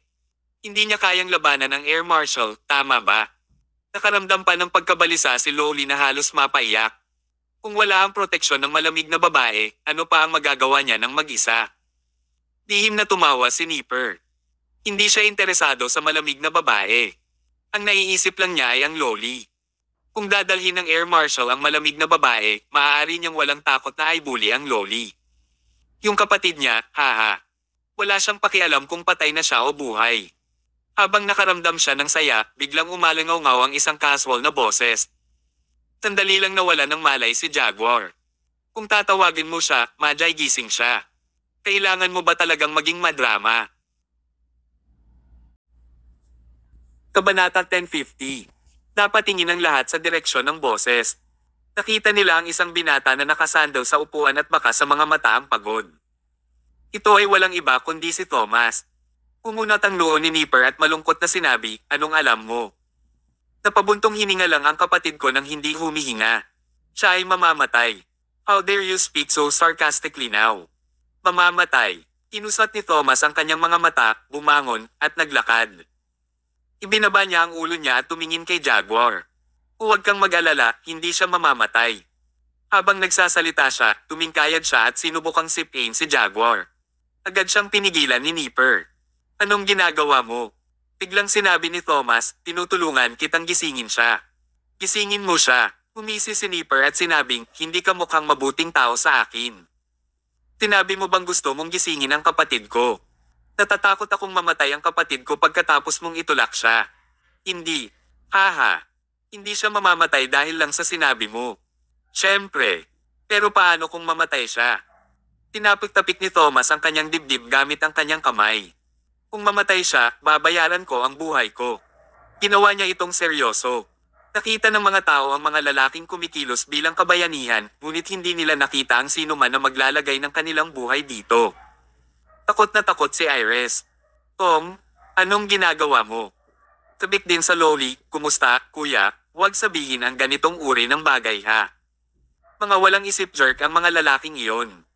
Hindi niya kayang labanan ng Air Marshal, tama ba? Nakaramdam pa ng pagkabalisa si Loli na halos mapaiyak. Kung wala ang proteksyon ng malamig na babae, ano pa ang magagawa niya ng mag-isa? Lihim na tumawa si Nipper. Hindi siya interesado sa malamig na babae. Ang naiisip lang niya ay ang loli. Kung dadalhin ng Air Marshal ang malamig na babae, maaari niyang walang takot na ay bully ang loli. Yung kapatid niya, haha. Wala siyang pakialam kung patay na siya o buhay. Habang nakaramdam siya ng saya, biglang umalangaw-ngaw ang isang casual na boses. Sandali lang nawala ng malay si Jaguar. Kung tatawagin mo siya, Majay gising siya. Kailangan mo ba talagang maging madrama? Kabanata 1050. Dapat tingin ang lahat sa direksyon ng boses. Nakita nila ang isang binata na nakasandal sa upuan at baka sa mga mata ang pagod. Ito ay walang iba kundi si Thomas. Umunat ang noo ni Nipper at malungkot na sinabi, anong alam mo? Napabuntong hininga lang ang kapatid ko nang hindi humihinga. Siya ay mamamatay. How dare you speak so sarcastically now? Mamamatay. Inusat ni Thomas ang kanyang mga mata, bumangon, at naglakad. Ibinaba niya ang ulo niya at tumingin kay Jaguar. Huwag kang mag-alala, hindi siya mamamatay. Habang nagsasalita siya, tumingkayad siya at sinubukang sipin si Jaguar. Agad siyang pinigilan ni Nipper. Anong ginagawa mo? Biglang sinabi ni Thomas, tinutulungan kitang gisingin siya. Gisingin mo siya. Humisi si Nipper at sinabing, hindi ka mukhang mabuting tao sa akin. Sinabi mo bang gusto mong gisingin ang kapatid ko? Natatakot akong mamatay ang kapatid ko pagkatapos mong itulak siya. Hindi. Haha. Hindi siya mamamatay dahil lang sa sinabi mo. Siyempre. Pero paano kung mamatay siya? Tinapik-tapik ni Thomas ang kanyang dibdib gamit ang kanyang kamay. Kung mamatay siya, babayaran ko ang buhay ko. Ginawa niya itong seryoso. Nakita ng mga tao ang mga lalaking kumikilos bilang kabayanihan, ngunit hindi nila nakita ang sino man na maglalagay ng kanilang buhay dito. Takot na takot si Iris. Tom, anong ginagawa mo? Sabik din sa loli, kumusta, kuya, huwag sabihin ang ganitong uri ng bagay ha. Mga walang isip jerk ang mga lalaking iyon.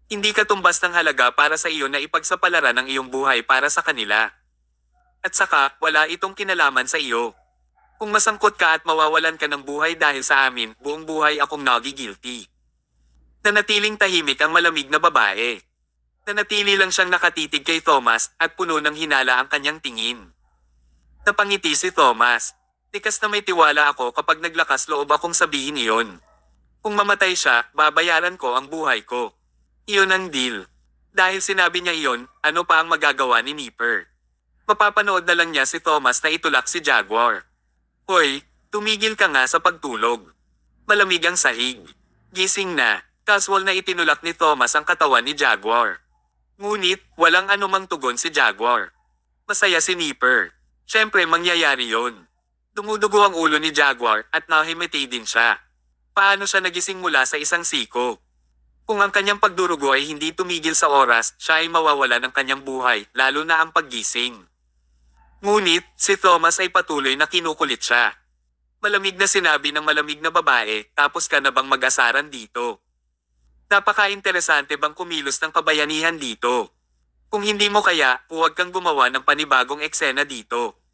Hindi ka tumbas ng halaga para sa iyo na ipagsapalaran ang iyong buhay para sa kanila. At saka, wala itong kinalaman sa iyo. Kung masangkot ka at mawawalan ka ng buhay dahil sa amin, buong buhay akong nagi-guilty. Nanatiling tahimik ang malamig na babae. Nanatili lang siyang nakatitig kay Thomas at puno ng hinala ang kanyang tingin. Napangiti si Thomas. Tikas na may tiwala ako kapag naglakas loob akong sabihin iyon. Kung mamatay siya, babayaran ko ang buhay ko. Iyon ang deal. Dahil sinabi niya iyon, ano pa ang magagawa ni Nipper? Mapapanood na lang niya si Thomas na itulak si Jaguar. Hoy, tumigil ka nga sa pagtulog. Malamig ang sahig. Gising na. Casual na itinulak ni Thomas ang katawan ni Jaguar. Ngunit, walang anumang tugon si Jaguar. Masaya si Nipper. Siyempre mangyayari yon. Dumudugo ang ulo ni Jaguar at nahimiti din siya. Paano siya nagising mula sa isang siko? Kung ang kanyang pagdurugo ay hindi tumigil sa oras, siya ay mawawala ng kanyang buhay, lalo na ang paggising. Ngunit, si Thomas ay patuloy na kinukulit siya. Malamig na sinabi ng malamig na babae, tapos ka na bang mag-asaran dito? Napaka-interesante bang kumilos ng kabayanihan dito? Kung hindi mo kaya, huwag kang gumawa ng panibagong eksena dito.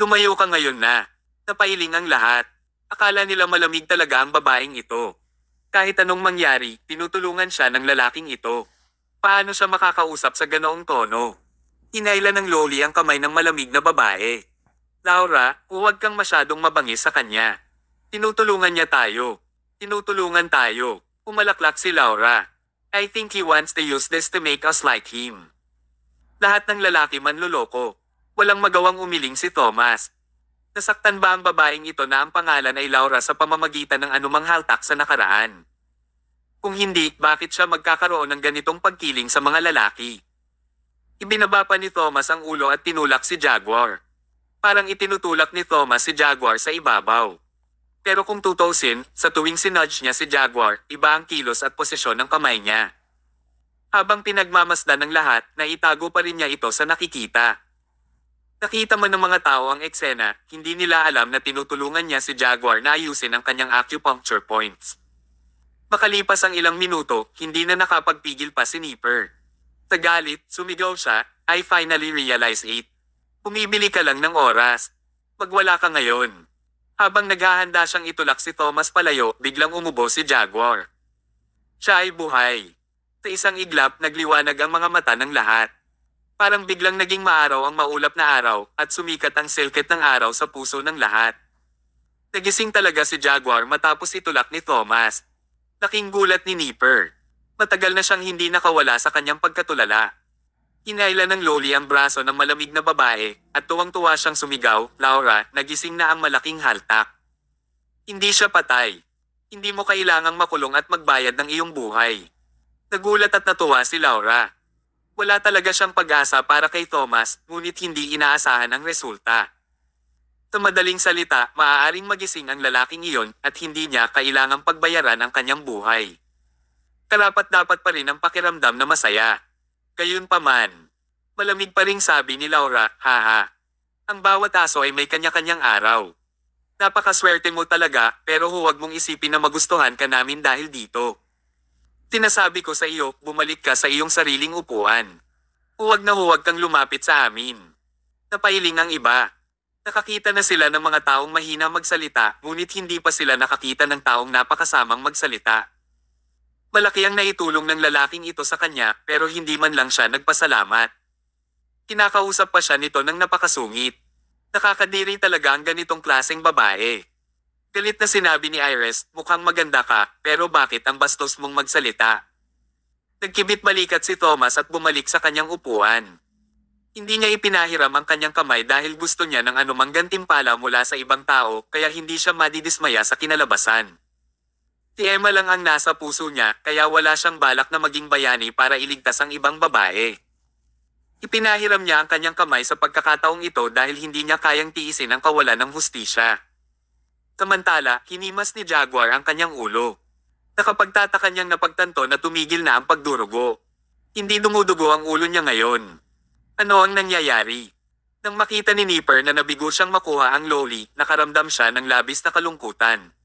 Lumayo ka ngayon na. Napailing ang lahat. Akala nila malamig talaga ang babaeng ito. Kahit anong mangyari, tinutulungan siya ng lalaking ito. Paano siya makakausap sa ganoong tono? Hinailan ng loli ang kamay ng malamig na babae. Laura, huwag kang masyadong mabangis sa kanya. Tinutulungan niya tayo. Tinutulungan tayo. Umalaklak si Laura. I think he wants to use this to make us like him. Lahat ng lalaki manloloko. Walang magawang umiling si Thomas. Nasaktan ba ang babaeng ito na ang pangalan ay Laura sa pamamagitan ng anumang haltak sa nakaraan? Kung hindi, bakit siya magkakaroon ng ganitong pagkiling sa mga lalaki? Ibinaba pa ni Thomas ang ulo at tinulak si Jaguar. Parang itinutulak ni Thomas si Jaguar sa ibabaw. Pero kung tutuusin, sa tuwing sinudge niya si Jaguar, iba ang kilos at posisyon ng kamay niya. Habang pinagmamasdan ng lahat, naitago pa rin niya ito sa nakikita. Nakita man ng mga tao ang eksena, hindi nila alam na tinutulungan niya si Jaguar na ayusin ang kanyang acupuncture points. Makalipas ang ilang minuto, hindi na nakapagpigil pa si Nipper. Sa galit, sumigaw siya, I finally realize it. Bumibili ka lang ng oras. Magwala ka ngayon. Habang naghahanda siyang itulak si Thomas palayo, biglang umubo si Jaguar. Siya ay buhay. Sa isang iglap, nagliwanag ang mga mata ng lahat. Parang biglang naging maaraw ang maulap na araw, at sumikat ang silket ng araw sa puso ng lahat. Nagising talaga si Jaguar matapos itulak ni Thomas. Laking gulat ni Nipper. Matagal na siyang hindi nakawala sa kanyang pagkatulala. Hinayla ng Loli ang braso ng malamig na babae, at tuwang-tuwa siyang sumigaw, "Laura, nagising na ang malaking haltak. Hindi siya patay. Hindi mo kailangang makulong at magbayad ng iyong buhay." Nagulat at natuwa si Laura. Wala talaga siyang pag-asa para kay Thomas, ngunit hindi inaasahan ang resulta. Sa madaling salita, maaaring magising ang lalaking iyon at hindi niya kailangang pagbayaran ang kanyang buhay. Karapat-dapat pa rin ang pakiramdam na masaya. Gayunpaman, malamig pa ring sabi ni Laura, "Haha. Ang bawat aso ay may kanya-kanyang araw. Napakaswerte mo talaga, pero huwag mong isipin na magustuhan ka namin dahil dito. Sinasabi ko sa iyo, bumalik ka sa iyong sariling upuan. Huwag na huwag kang lumapit sa amin." Napailing ang iba. Nakakita na sila ng mga taong mahina magsalita, ngunit hindi pa sila nakakita ng taong napakasamang magsalita. Malaki ang naitulong ng lalaking ito sa kanya, pero hindi man lang siya nagpasalamat. Kinakausap pa siya nito ng napakasungit. Nakakadiri talaga ang ganitong klaseng babae. Galit na sinabi ni Iris, "Mukhang maganda ka, pero bakit ang bastos mong magsalita?" Nagkibit balikat si Thomas at bumalik sa kanyang upuan. Hindi niya ipinahiram ang kanyang kamay dahil gusto niya ng anumang gantimpala mula sa ibang tao, kaya hindi siya madidismaya sa kinalabasan. Si Emma lang ang nasa puso niya, kaya wala siyang balak na maging bayani para iligtas ang ibang babae. Ipinahiram niya ang kanyang kamay sa pagkakataong ito dahil hindi niya kayang tiisin ang kawalan ng hustisya. Samantala, hinimas ni Jaguar ang kanyang ulo. Nakapagtataka niyang napagtanto na tumigil na ang pagdurugo. Hindi dumudugo ang ulo niya ngayon. Ano ang nangyayari? Nang makita ni Nipper na nabigo siyang makuha ang Loli, nakaramdam siya ng labis na kalungkutan.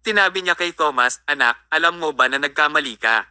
Sinabi niya kay Thomas, "Anak, alam mo ba na nagkamali ka?